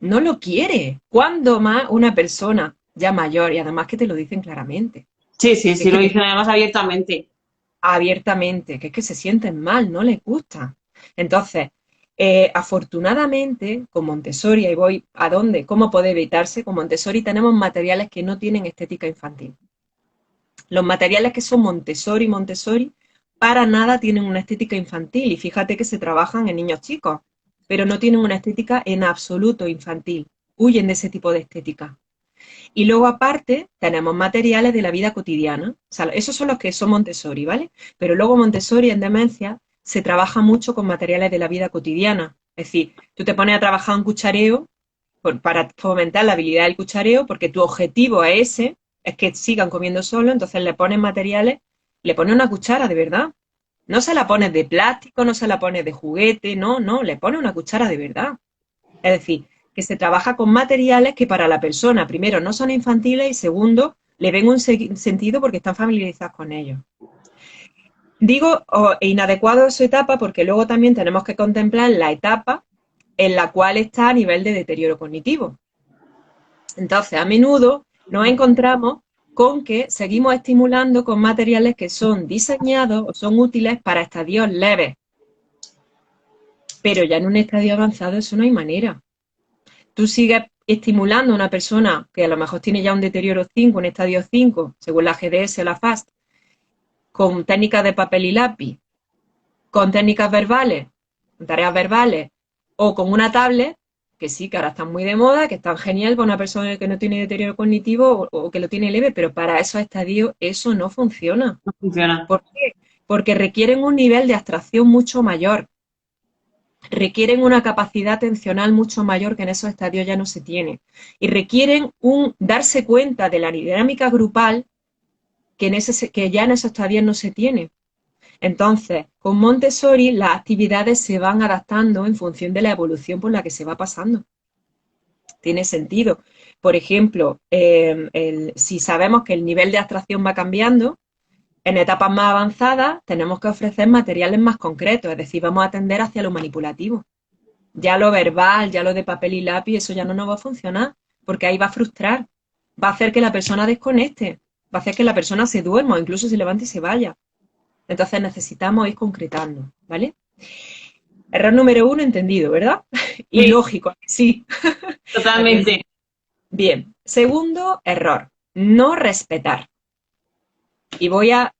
no lo quiere. ¿Cuándo más una persona ya mayor y además que te lo dicen claramente? Sí, sí, Que es sí, lo que dicen además abiertamente. abiertamente, que es que se sienten mal, no les gusta. Entonces, Afortunadamente, con Montessori, y voy a dónde, cómo puede evitarse, con Montessori tenemos materiales que no tienen estética infantil. Los materiales que son Montessori, para nada tienen una estética infantil, y fíjate que se trabajan en niños chicos, pero no tienen una estética en absoluto infantil, huyen de ese tipo de estética. Y luego aparte tenemos materiales de la vida cotidiana, o sea, esos son los que son Montessori, ¿vale? Pero luego Montessori en demencia se trabaja mucho con materiales de la vida cotidiana, es decir, tú te pones a trabajar un cuchareo para fomentar la habilidad del cuchareo, porque tu objetivo es ese, es que sigan comiendo solo, entonces le pones materiales, le pones una cuchara de verdad. No se la pones de plástico, no se la pones de juguete, no, no, le pones una cuchara de verdad. Es decir, que se trabaja con materiales que para la persona, primero, no son infantiles y segundo, le ven un sentido porque están familiarizados con ellos. Digo inadecuado a su etapa porque luego también tenemos que contemplar la etapa en la cual está a nivel de deterioro cognitivo. Entonces, a menudo nos encontramos con que seguimos estimulando con materiales que son diseñados o son útiles para estadios leves. Pero ya en un estadio avanzado eso no hay manera. Tú sigues estimulando a una persona que a lo mejor tiene ya un deterioro 5, un estadio 5, según la GDS o la FAST, con técnicas de papel y lápiz, con técnicas verbales, con tareas verbales, o con una tablet, que sí, que ahora están muy de moda, que están genial para una persona que no tiene deterioro cognitivo o que lo tiene leve, pero para esos estadios eso no funciona. No funciona. ¿Por qué? Porque requieren un nivel de abstracción mucho mayor, requieren una capacidad atencional mucho mayor que en esos estadios ya no se tiene, y requieren un darse cuenta de la dinámica grupal que ya en esos estadios no se tiene. Entonces, con Montessori las actividades se van adaptando en función de la evolución por la que se va pasando. Tiene sentido. Por ejemplo, si sabemos que el nivel de abstracción va cambiando, en etapas más avanzadas tenemos que ofrecer materiales más concretos, es decir, vamos a tender hacia lo manipulativo. Ya lo verbal, ya lo de papel y lápiz, eso ya no nos va a funcionar, porque ahí va a frustrar, va a hacer que la persona desconecte, va a hacer que la persona se duerma o incluso se levante y se vaya. Entonces necesitamos ir concretando, ¿vale? Error número 1, entendido, ¿verdad? Y Sí, lógico, sí. ¿A que sí? totalmente. Bien. Segundo error, no respetar. Y voy a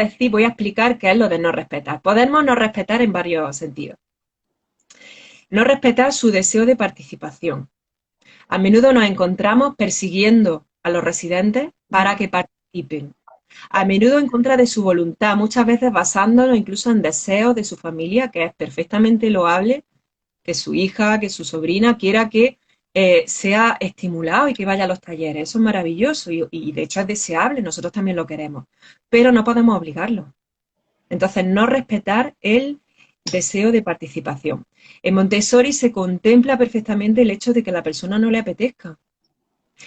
explicar qué es lo de no respetar. Podemos no respetar en varios sentidos. No respetar su deseo de participación. A menudo nos encontramos persiguiendo a los residentes para que participen. A menudo en contra de su voluntad, muchas veces basándonos incluso en deseos de su familia, que es perfectamente loable que su hija, que su sobrina quiera que sea estimulado y que vaya a los talleres. Eso es maravilloso y de hecho es deseable, nosotros también lo queremos, pero no podemos obligarlo. Entonces, no respetar el deseo de participación. En Montessori se contempla perfectamente el hecho de que a la persona no le apetezca,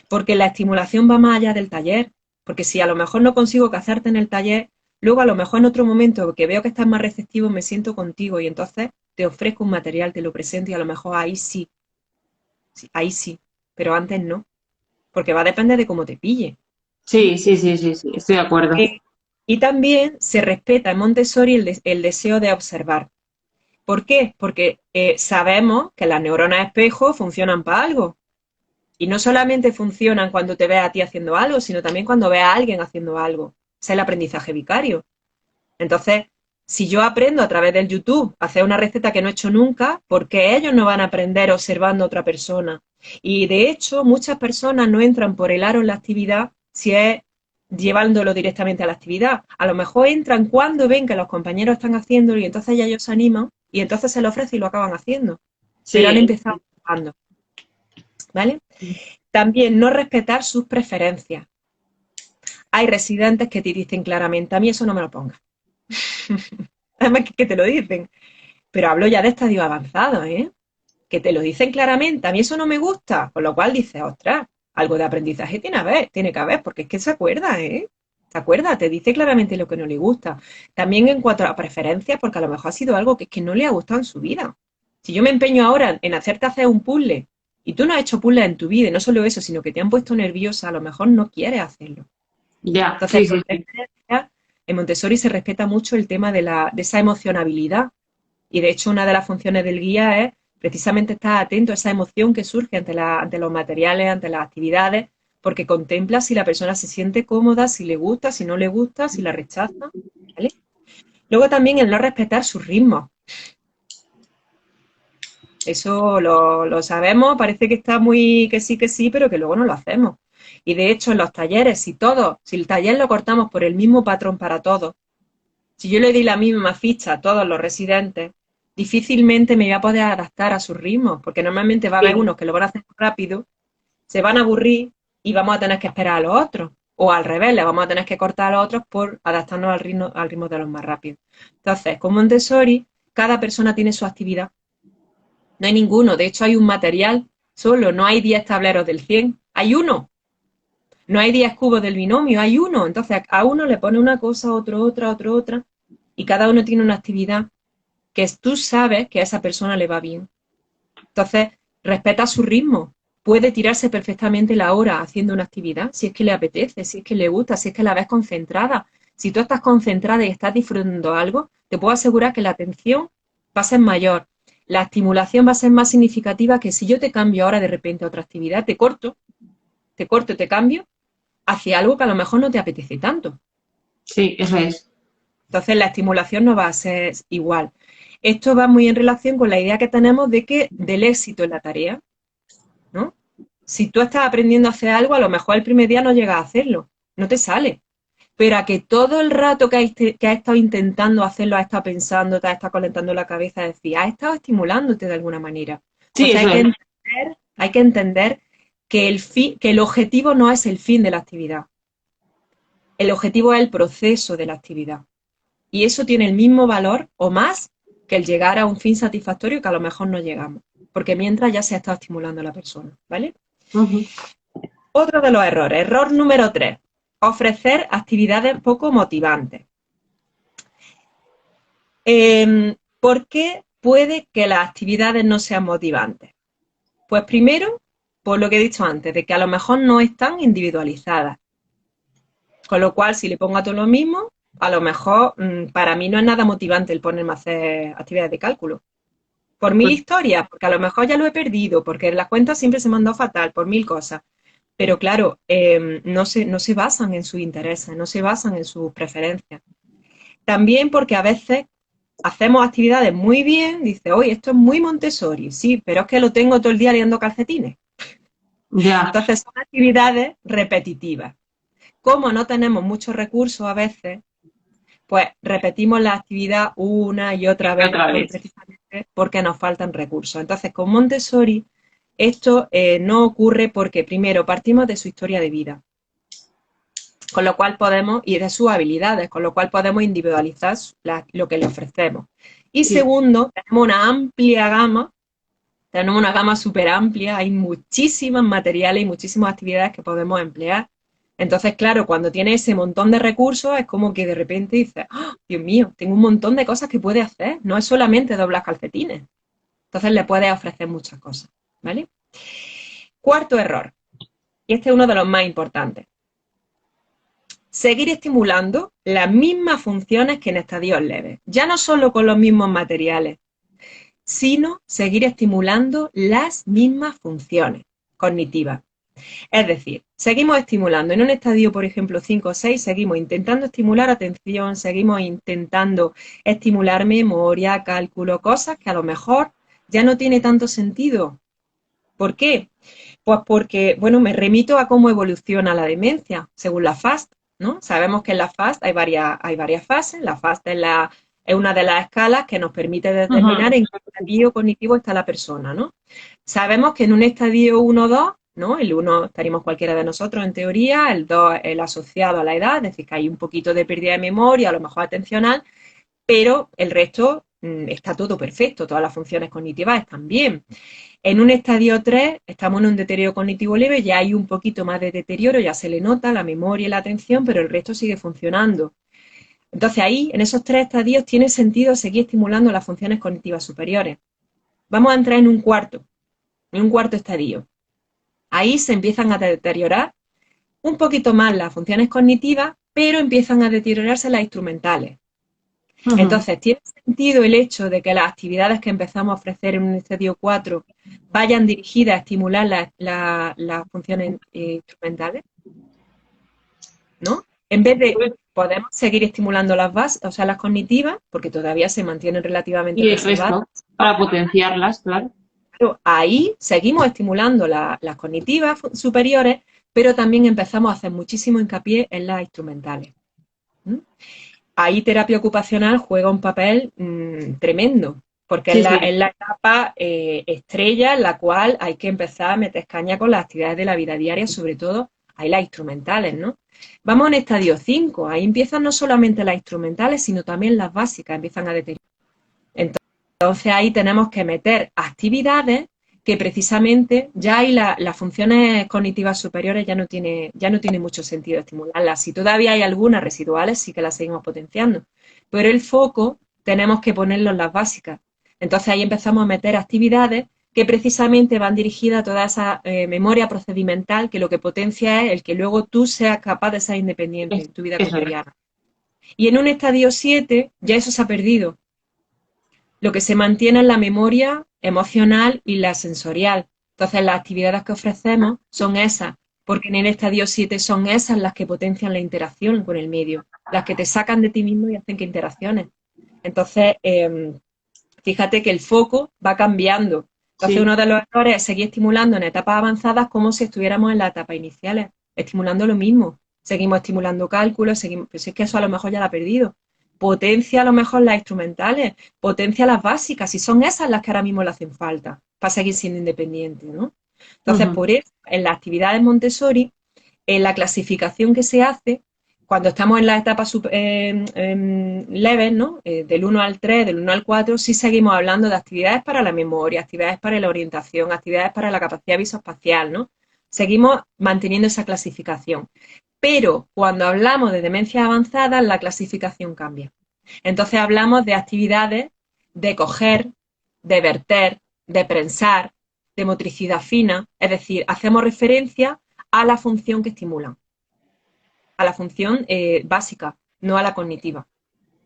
porque la estimulación va más allá del taller, porque si a lo mejor no consigo cazarte en el taller, luego a lo mejor en otro momento que veo que estás más receptivo me siento contigo y entonces te ofrezco un material, te lo presento y a lo mejor ahí sí, pero antes no, porque va a depender de cómo te pille. Sí, sí, sí, sí, sí, estoy de acuerdo. Eh, y también se respeta en Montessori el deseo de observar. ¿Por qué? Porque sabemos que las neuronas espejo funcionan para algo. Y no solamente funcionan cuando te ves a ti haciendo algo, sino también cuando ves a alguien haciendo algo. Es el aprendizaje vicario. Entonces, si yo aprendo a través del YouTube a hacer una receta que no he hecho nunca, ¿por qué ellos no van a aprender observando a otra persona? Y de hecho, muchas personas no entran por el aro en la actividad si es llevándolo directamente a la actividad. A lo mejor entran cuando ven que los compañeros están haciéndolo y entonces ya ellos se animan y entonces se lo ofrece y lo acaban haciendo. Pero han Sí, empezado observando, ¿vale? También no respetar sus preferencias. Hay residentes que te dicen claramente, a mí eso no me lo pongas. Además que te lo dicen. Pero hablo ya de estadios avanzados, ¿eh? Que te lo dicen claramente, a mí eso no me gusta, con lo cual dices, ostras, algo de aprendizaje tiene que haber, porque es que se acuerda, ¿eh? Se acuerda, te dice claramente lo que no le gusta. También en cuanto a preferencias, porque a lo mejor ha sido algo que es que no le ha gustado en su vida. Si yo me empeño ahora en hacerte hacer un puzzle y tú no has hecho puzzle en tu vida, y no solo eso, sino que te han puesto nerviosa, a lo mejor no quieres hacerlo. ya, Entonces, sí, sí, sí. en Montessori se respeta mucho el tema de esa emocionabilidad Y de hecho una de las funciones del guía es precisamente estar atento a esa emoción que surge ante los materiales, ante las actividades, porque contempla si la persona se siente cómoda, si le gusta, si no le gusta, si la rechaza, ¿vale? Luego también el no respetar sus ritmos. Eso lo sabemos, parece que está muy que sí, pero que luego no lo hacemos. Y de hecho en los talleres, si el taller lo cortamos por el mismo patrón para todos, si yo le di la misma ficha a todos los residentes, difícilmente me voy a poder adaptar a sus ritmos, porque normalmente va a haber Sí, unos que lo van a hacer rápido, se van a aburrir y vamos a tener que esperar a los otros. O al revés, le vamos a tener que cortar a los otros por adaptarnos al ritmo de los más rápidos. Entonces, con Montessori, cada persona tiene su actividad. No hay ninguno, de hecho hay un material solo, no hay 10 tableros del 100, hay uno. No hay 10 cubos del binomio, hay uno. Entonces a uno le pone una cosa, a otro otra, a otro otra, y cada uno tiene una actividad que tú sabes que a esa persona le va bien. Entonces, respeta su ritmo. Puede tirarse perfectamente la hora haciendo una actividad, si es que le apetece, si es que le gusta, si es que la ves concentrada. Si tú estás concentrada y estás disfrutando algo, te puedo asegurar que la atención va a ser mayor. La estimulación va a ser más significativa que si yo te cambio ahora de repente a otra actividad, te corto, te cambio hacia algo que a lo mejor no te apetece tanto. sí, eso es. Entonces la estimulación no va a ser igual. Esto va muy en relación con la idea que tenemos de que del éxito en la tarea, ¿no? Si tú estás aprendiendo a hacer algo, a lo mejor el primer día no llegas a hacerlo, no te sale. Pero a que todo el rato que has estado intentando hacerlo, has estado pensando, te has estado calentando la cabeza, es decir, has estado estimulándote de alguna manera. Sí, Entonces eso es. hay que entender que el objetivo no es el fin de la actividad. El objetivo es el proceso de la actividad. Y eso tiene el mismo valor o más que el llegar a un fin satisfactorio que a lo mejor no llegamos. Porque mientras ya se ha estado estimulando a la persona, ¿vale? Ujú. Otro de los errores, error número 3, ofrecer actividades poco motivantes. ¿Por qué puede que las actividades no sean motivantes? Pues primero, por lo que he dicho antes, de que a lo mejor no están individualizadas. Con lo cual, si le pongo a todo lo mismo, a lo mejor para mí no es nada motivante el ponerme a hacer actividades de cálculo. Por mil Pues historias, porque a lo mejor ya lo he perdido, porque las cuentas siempre se me han dado fatal, por mil cosas. Pero claro, no se basan en sus intereses, no se basan en sus preferencias. También porque a veces hacemos actividades muy bien, dice, oye, esto es muy Montessori, sí, pero es que lo tengo todo el día liando calcetines. ya, Entonces son actividades repetitivas. Como no tenemos muchos recursos a veces, pues repetimos la actividad una y otra vez otra por, vez. precisamente porque nos faltan recursos. Entonces, con Montessori esto no ocurre porque primero partimos de su historia de vida, con lo cual podemos, y de sus habilidades, con lo cual podemos individualizar lo que le ofrecemos. Y Sí, segundo, tenemos una gama súper amplia, hay muchísimos materiales y muchísimas actividades que podemos emplear. Entonces, claro, cuando tienes ese montón de recursos, es como que de repente dices, ¡oh, Dios mío, tengo un montón de cosas que puede hacer, no es solamente doblar calcetines. Entonces le puedes ofrecer muchas cosas, ¿vale? Cuarto error, y este es uno de los más importantes. Seguir estimulando las mismas funciones que en estadios leves, ya no solo con los mismos materiales, sino seguir estimulando las mismas funciones cognitivas. Es decir, seguimos estimulando. En un estadio, por ejemplo, 5 o 6, seguimos intentando estimular atención, seguimos intentando estimular memoria, cálculo, cosas que a lo mejor ya no tiene tanto sentido. ¿Por qué? Pues porque, bueno, me remito a cómo evoluciona la demencia, según la FAST, ¿no? Sabemos que en la FAST hay varias fases. La FAST es una de las escalas que nos permite determinar ujú, en qué estadio cognitivo está la persona, ¿no? Sabemos que en un estadio 1-2, ¿no? El 1 estaríamos cualquiera de nosotros en teoría, el 2 el asociado a la edad, es decir, que hay un poquito de pérdida de memoria, a lo mejor atencional, pero el resto está todo perfecto, todas las funciones cognitivas están bien. En un estadio 3 estamos en un deterioro cognitivo leve, ya hay un poquito más de deterioro, ya se le nota la memoria y la atención, pero el resto sigue funcionando. Entonces ahí, en esos 3 estadios, tiene sentido seguir estimulando las funciones cognitivas superiores. Vamos a entrar en un cuarto estadio. Ahí se empiezan a deteriorar un poquito más las funciones cognitivas, pero empiezan a deteriorarse las instrumentales. Ujú. Entonces, ¿tiene sentido el hecho de que las actividades que empezamos a ofrecer en un estadio 4 vayan dirigidas a estimular las funciones instrumentales? ¿No? En vez de, podemos seguir estimulando las bases, o sea, las cognitivas, porque todavía se mantienen relativamente Y el reservadas, resto, para potenciarlas, claro. pero ahí seguimos estimulando las cognitivas superiores, pero también empezamos a hacer muchísimo hincapié en las instrumentales. ¿Mm? Ahí terapia ocupacional juega un papel tremendo, porque Sí, es sí. la etapa estrella en la cual hay que empezar a meter caña con las actividades de la vida diaria, sobre todo hay las instrumentales, ¿no? Vamos en estadio 5, ahí empiezan no solamente las instrumentales, sino también las básicas, empiezan a deteriorar. Entonces ahí tenemos que meter actividades que precisamente ya hay las funciones cognitivas superiores ya no tiene mucho sentido estimularlas. Si todavía hay algunas residuales, sí que las seguimos potenciando. Pero el foco tenemos que ponerlo en las básicas. Entonces ahí empezamos a meter actividades que precisamente van dirigidas a toda esa memoria procedimental que lo que potencia es el que luego tú seas capaz de ser independiente en tu vida Eso es. cotidiana. Y en un estadio 7 ya eso se ha perdido. Lo que se mantiene es la memoria emocional y la sensorial. Entonces, las actividades que ofrecemos son esas, porque en el estadio 7 son esas las que potencian la interacción con el medio, las que te sacan de ti mismo y hacen que interacciones. Entonces, fíjate que el foco va cambiando. Entonces, Sí, uno de los errores es seguir estimulando en etapas avanzadas como si estuviéramos en las etapas iniciales, estimulando lo mismo. Seguimos estimulando cálculos, seguimos, pero si es que eso a lo mejor ya lo ha perdido. Potencia a lo mejor las instrumentales, potencia las básicas, si son esas las que ahora mismo le hacen falta para seguir siendo independiente, ¿no? Entonces, ujú, por eso, en las actividades Montessori, en la clasificación que se hace, cuando estamos en las etapas leves, ¿no? Del 1 al 3, del 1 al 4, sí seguimos hablando de actividades para la memoria, actividades para la orientación, actividades para la capacidad visoespacial, ¿no? Seguimos manteniendo esa clasificación. Pero cuando hablamos de demencias avanzadas, la clasificación cambia. Entonces hablamos de actividades de coger, de verter, de prensar, de motricidad fina, es decir, hacemos referencia a la función que estimulan, a la función básica, no a la cognitiva.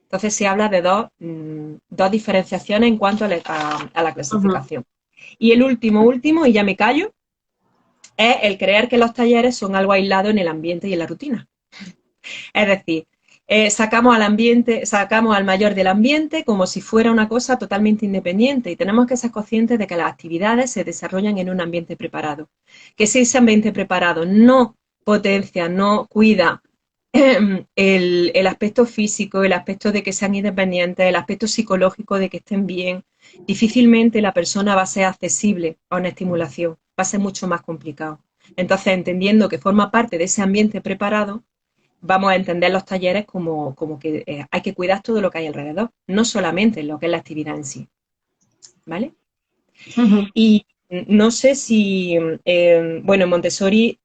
Entonces se habla de dos diferenciaciones en cuanto a la ujú. clasificación. Y el último, y ya me callo, es el creer que los talleres son algo aislado en el ambiente y en la rutina. Es decir, sacamos al ambiente, sacamos al mayor del ambiente como si fuera una cosa totalmente independiente y tenemos que ser conscientes de que las actividades se desarrollan en un ambiente preparado. Que si ese ambiente preparado no potencia, no cuida el aspecto físico, el aspecto de que sean independientes, el aspecto psicológico de que estén bien, difícilmente la persona va a ser accesible a una estimulación, va a ser mucho más complicado. Entonces, entendiendo que forma parte de ese ambiente preparado, vamos a entender los talleres como que hay que cuidar todo lo que hay alrededor, no solamente lo que es la actividad en sí, ¿vale? Ujú. Y no sé si, bueno, en Montessori,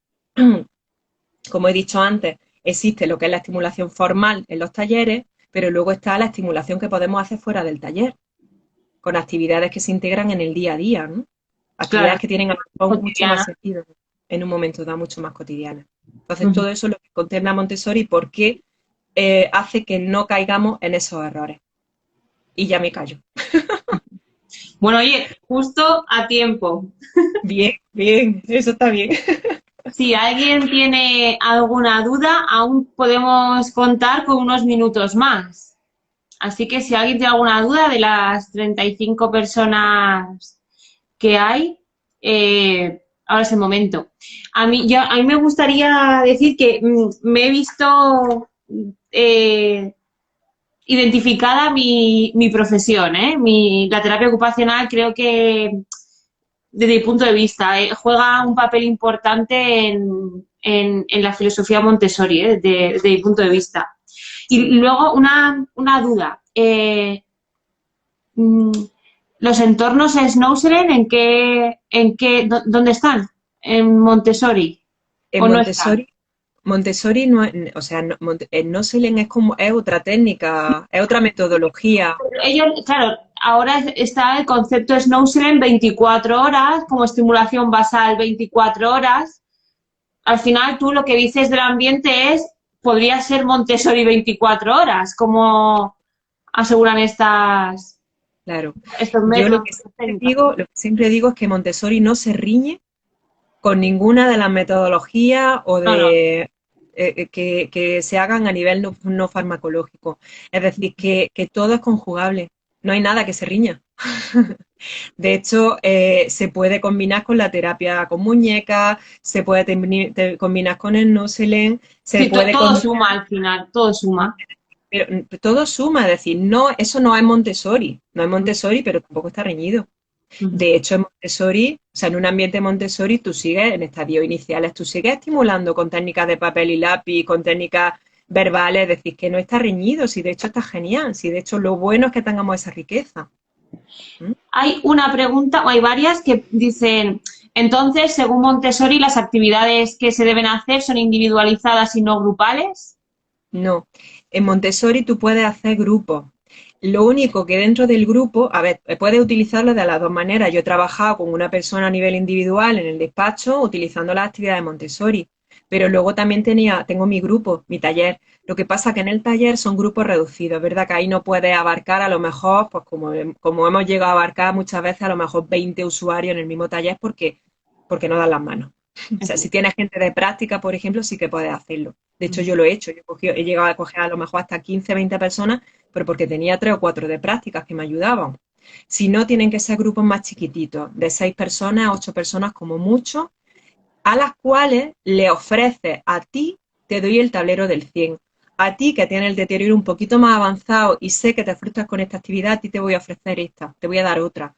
como he dicho antes, existe lo que es la estimulación formal en los talleres, pero luego está la estimulación que podemos hacer fuera del taller, con actividades que se integran en el día a día, ¿no? Claro, Actividades que tienen a lo mejor mucho más cotidiana. sentido en un momento dado, mucho más cotidianas. Entonces, Ujú. todo eso es lo que contempla Montessori, ¿por qué hace que no caigamos en esos errores? Y ya me callo. Bueno, oye, justo a tiempo. Bien, bien, eso está bien. Si alguien tiene alguna duda, aún podemos contar con unos minutos más. Así que si alguien tiene alguna duda de las 35 personas que hay, ahora es el momento. A mí me gustaría decir que me he visto eh, identificada mi profesión, ¿eh? La terapia ocupacional creo que desde mi punto de vista juega un papel importante en la filosofía Montessori, desde mi punto de vista. Y luego una duda. Mm, ¿Los entornos Snowseren dónde están? ¿En Montessori? En ¿O no están? Montessori no, o sea, no Selen es como, es otra técnica, es otra metodología. Ellos, claro, ahora está el concepto Snowseren 24 horas, como estimulación basal 24 horas. Al final tú lo que dices del ambiente es, podría ser Montessori 24 horas, como aseguran Claro. estos Yo métodos, estas técnicas. lo que siempre digo es que Montessori no se riñe con ninguna de las metodologías o No, no. de que se hagan a nivel no farmacológico. Es decir, que todo es conjugable. No hay nada que se riña. De hecho, se puede combinar con la terapia con muñecas, se puede combinar con el no-selén, se Sí, puede todo combinar, suma al final, todo suma. pero todo suma, es decir, no, eso no es Montessori, no es Montessori, pero tampoco está reñido. Ujú. De hecho, en Montessori, o sea, en un ambiente Montessori, tú sigues, en estadios iniciales, tú sigues estimulando con técnicas de papel y lápiz, con técnicas verbales, es decir, que no está reñido, si de hecho está genial, si de hecho lo bueno es que tengamos esa riqueza. ¿Mm? Hay una pregunta, o hay varias, que dicen, entonces, según Montessori, las actividades que se deben hacer son individualizadas y no grupales. No, en Montessori tú puedes hacer grupos. Lo único que dentro del grupo, a ver, puedes utilizarlo de las dos maneras. Yo he trabajado con una persona a nivel individual en el despacho utilizando las actividades de Montessori, pero luego también tengo mi grupo, mi taller. Lo que pasa que en el taller son grupos reducidos, ¿verdad? Que ahí no puedes abarcar a lo mejor, pues como hemos llegado a abarcar muchas veces, a lo mejor 20 usuarios en el mismo taller porque no dan las manos. O sea, si tienes gente de práctica, por ejemplo, sí que puedes hacerlo. De hecho, yo lo he hecho. He llegado a coger a lo mejor hasta 15, 20 personas, pero porque tenía 3 o 4 de prácticas que me ayudaban. Si no, tienen que ser grupos más chiquititos, de 6 personas, 8 personas como mucho, a las cuales le ofreces a ti, te doy el tablero del 100. A ti que tienes el deterioro un poquito más avanzado y sé que te frustras con esta actividad, a ti te voy a ofrecer esta, te voy a dar otra.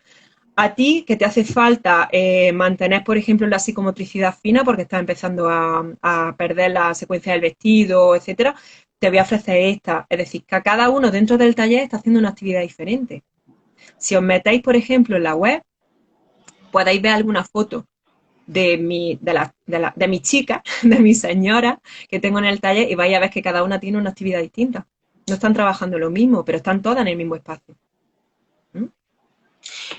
A ti que te hace falta mantener, por ejemplo, la psicomotricidad fina porque estás empezando a perder la secuencia del vestido, etcétera, te voy a ofrecer esta. Es decir, que cada uno dentro del taller está haciendo una actividad diferente. Si os metéis, por ejemplo, en la web, podéis ver alguna foto de mi chica, de mi señora que tengo en el taller y vais a ver que cada una tiene una actividad distinta. No están trabajando lo mismo, pero están todas en el mismo espacio. ¿Mm?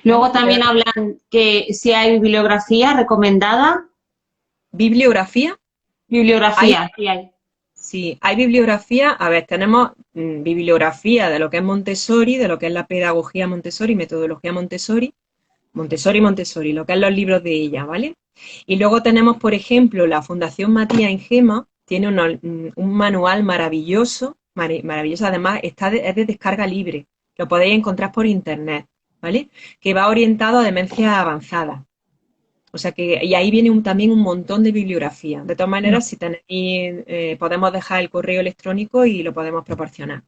Luego ¿Vale? también hablan que si hay bibliografía recomendada. Bibliografía. Hay Bibliografía, sí hay. Sí, hay bibliografía, a ver, tenemos bibliografía de lo que es Montessori, de lo que es la pedagogía Montessori, metodología Montessori, Montessori, lo que es los libros de ella, ¿vale? Y luego tenemos, por ejemplo, la Fundación Matías en Gema, tiene un manual maravilloso, maravilloso, además es de descarga libre, lo podéis encontrar por internet, ¿vale? Que va orientado a demencia avanzada. O sea que, y ahí viene también un montón de bibliografía. De todas maneras, si tenéis, podemos dejar el correo electrónico y lo podemos proporcionar.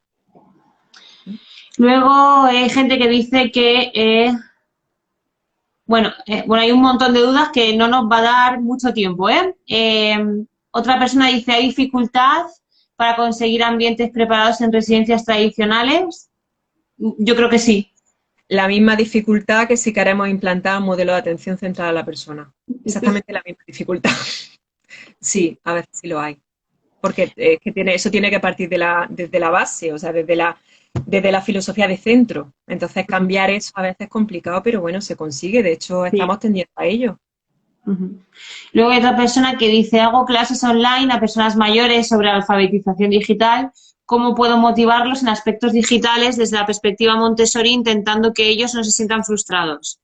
Luego hay gente que dice que, bueno, hay un montón de dudas que no nos va a dar mucho tiempo, ¿eh? Otra persona dice, ¿hay dificultad para conseguir ambientes preparados en residencias tradicionales? Yo creo que sí. La misma dificultad que si queremos implantar un modelo de atención centrada a la persona. Exactamente la misma dificultad. Sí, a veces sí lo hay. Porque eso tiene que partir desde la base, o sea, desde la filosofía de centro. Entonces, cambiar eso a veces es complicado, pero bueno, se consigue. De hecho, Sí. estamos tendiendo a ello. Ujú. Luego hay otra persona que dice, hago clases online a personas mayores sobre alfabetización digital. ¿Cómo puedo motivarlos en aspectos digitales desde la perspectiva Montessori, intentando que ellos no se sientan frustrados?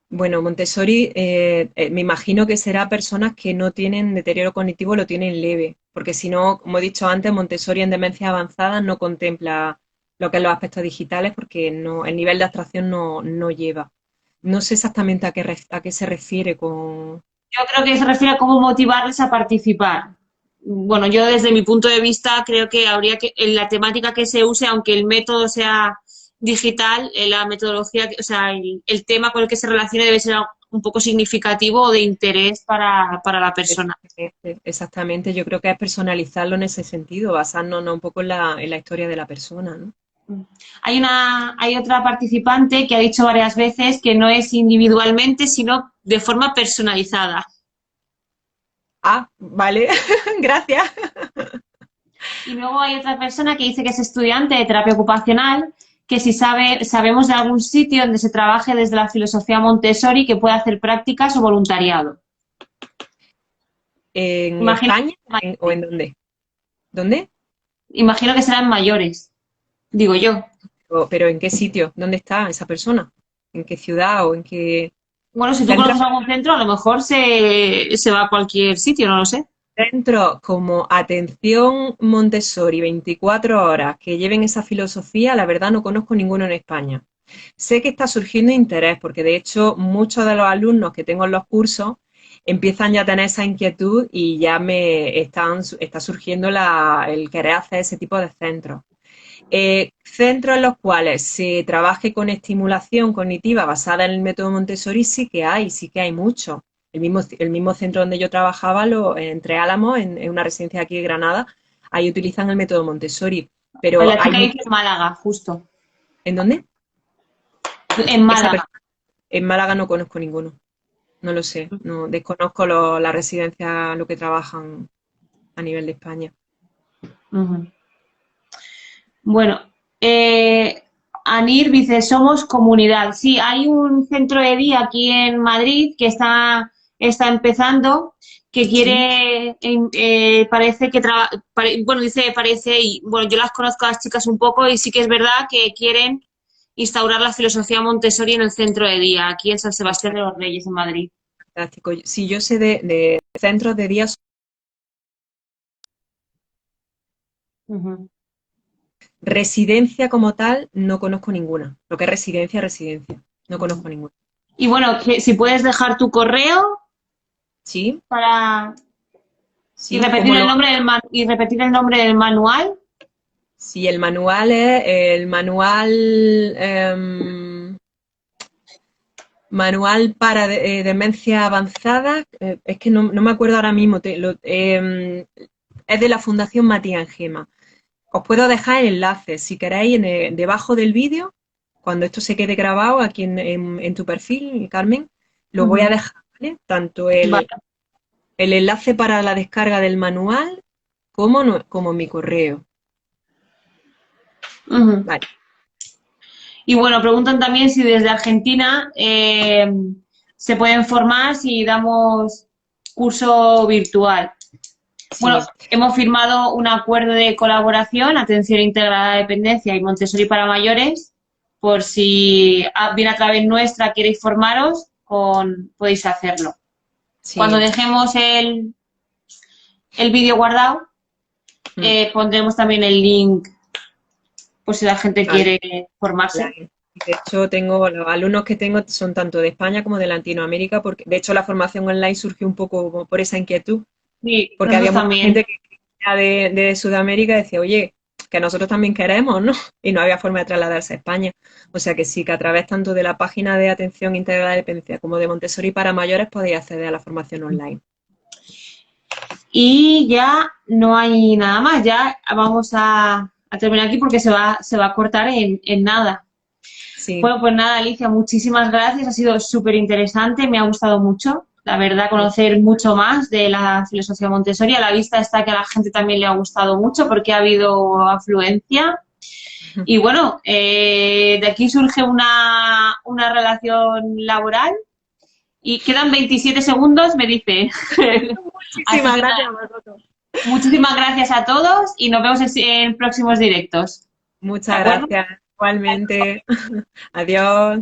Bueno, Montessori, me imagino que será personas que no tienen deterioro cognitivo, lo tienen leve, porque si no, como he dicho antes, Montessori en demencia avanzada no contempla lo que es los aspectos digitales porque no, el nivel de abstracción no lleva. No sé exactamente a qué se refiere con... Yo creo que se refiere a cómo motivarles a participar. Bueno, yo desde mi punto de vista creo que habría que, en la temática que se use, aunque el método sea digital, la metodología, o sea, el tema con el que se relacione debe ser un poco significativo o de interés para la persona. Exactamente, exactamente, yo creo que es personalizarlo en ese sentido, basándonos un poco en la historia de la persona, ¿no? Hay otra participante que ha dicho varias veces que no es individualmente, sino de forma personalizada. Ah, vale, gracias. Y luego hay otra persona que dice que es estudiante de terapia ocupacional, que si sabemos de algún sitio donde se trabaje desde la filosofía Montessori que pueda hacer prácticas o voluntariado. ¿En Imagino, España o en dónde? ¿Dónde? imagino que serán mayores. digo yo. Pero ¿en qué sitio? ¿Dónde está esa persona? ¿En qué ciudad o en qué Bueno, si tú centro? conoces algún centro, a lo mejor se va a cualquier sitio, no lo sé. Centros como Atención Montessori, 24 horas, que lleven esa filosofía, la verdad no conozco ninguno en España. Sé que está surgiendo interés, porque de hecho muchos de los alumnos que tengo en los cursos empiezan ya a tener esa inquietud y ya está surgiendo el querer hacer ese tipo de centros. Centros en los cuales se trabaje con estimulación cognitiva basada en el método Montessori sí que hay muchos. El mismo centro donde yo trabajaba, entre Álamos, en una residencia aquí de Granada, ahí utilizan el método Montessori. Pero La hay chica muchos. dice Málaga, justo. ¿En dónde? En Esa Málaga. persona. En Málaga no conozco ninguno. No lo sé. No, desconozco la residencia, lo que trabajan a nivel de España. Ujú. Bueno, Anir dice, somos comunidad. Sí, hay un centro de día aquí en Madrid que está empezando, que Sí, quiere, parece que, bueno, dice parece, y bueno, yo las conozco a las chicas un poco y sí que es verdad que quieren instaurar la filosofía Montessori en el centro de día, aquí en San Sebastián de los Reyes, en Madrid. fantástico. Sí, yo sé de centros de día. Ujú. Residencia como tal, no conozco ninguna. Lo que es residencia, residencia. No Ujú. conozco ninguna. Y bueno, que si puedes dejar tu correo Sí, para y sí, repetir como el lo. nombre y repetir el nombre del manual. Sí, el manual es el manual para demencia avanzada. Es que no me acuerdo ahora mismo. Es de la Fundación Matías Gema. Os puedo dejar el enlace, si queréis, debajo del vídeo, cuando esto se quede grabado aquí en tu perfil, Carmen, lo voy a Ujú. dejar, ¿vale? Tanto el enlace para la descarga del manual como mi correo. Ujú. Vale. Y bueno, preguntan también si desde Argentina se pueden formar si damos curso virtual. Bueno, Sí, hemos firmado un acuerdo de colaboración, atención integrada a la dependencia y Montessori para mayores. Por si viene a través nuestra, queréis formaros, podéis hacerlo. Cuando sí. dejemos el vídeo guardado, Mm, pondremos también el link por si la gente vale. quiere formarse. Online. De hecho, los alumnos que tengo son tanto de España como de Latinoamérica, porque de hecho la formación online surgió un poco como por esa inquietud, Sí, porque nosotros había mucha también. gente que venía de Sudamérica y decía, oye, que nosotros también queremos, ¿no? Y no había forma de trasladarse a España. O sea que sí, que a través tanto de la página de atención integral de dependencia como de Montessori para mayores podéis acceder a la formación online. Y ya no hay nada más, ya vamos a terminar aquí porque se va a cortar en nada. Sí, Bueno, pues nada, Alicia, muchísimas gracias, ha sido súper interesante, me ha gustado mucho, la verdad, mu- conocer mucho más de la filosofía Montessori. A la vista está que a la gente también le ha gustado mucho porque ha habido afluencia. Y bueno, de aquí surge una relación laboral y quedan 27 segundos, me dice. Así muchísimas que gracias nada, a vosotros. muchísimas gracias a todos y nos vemos en próximos directos. ¿De Muchas acuerdo? gracias. Igualmente. Adiós.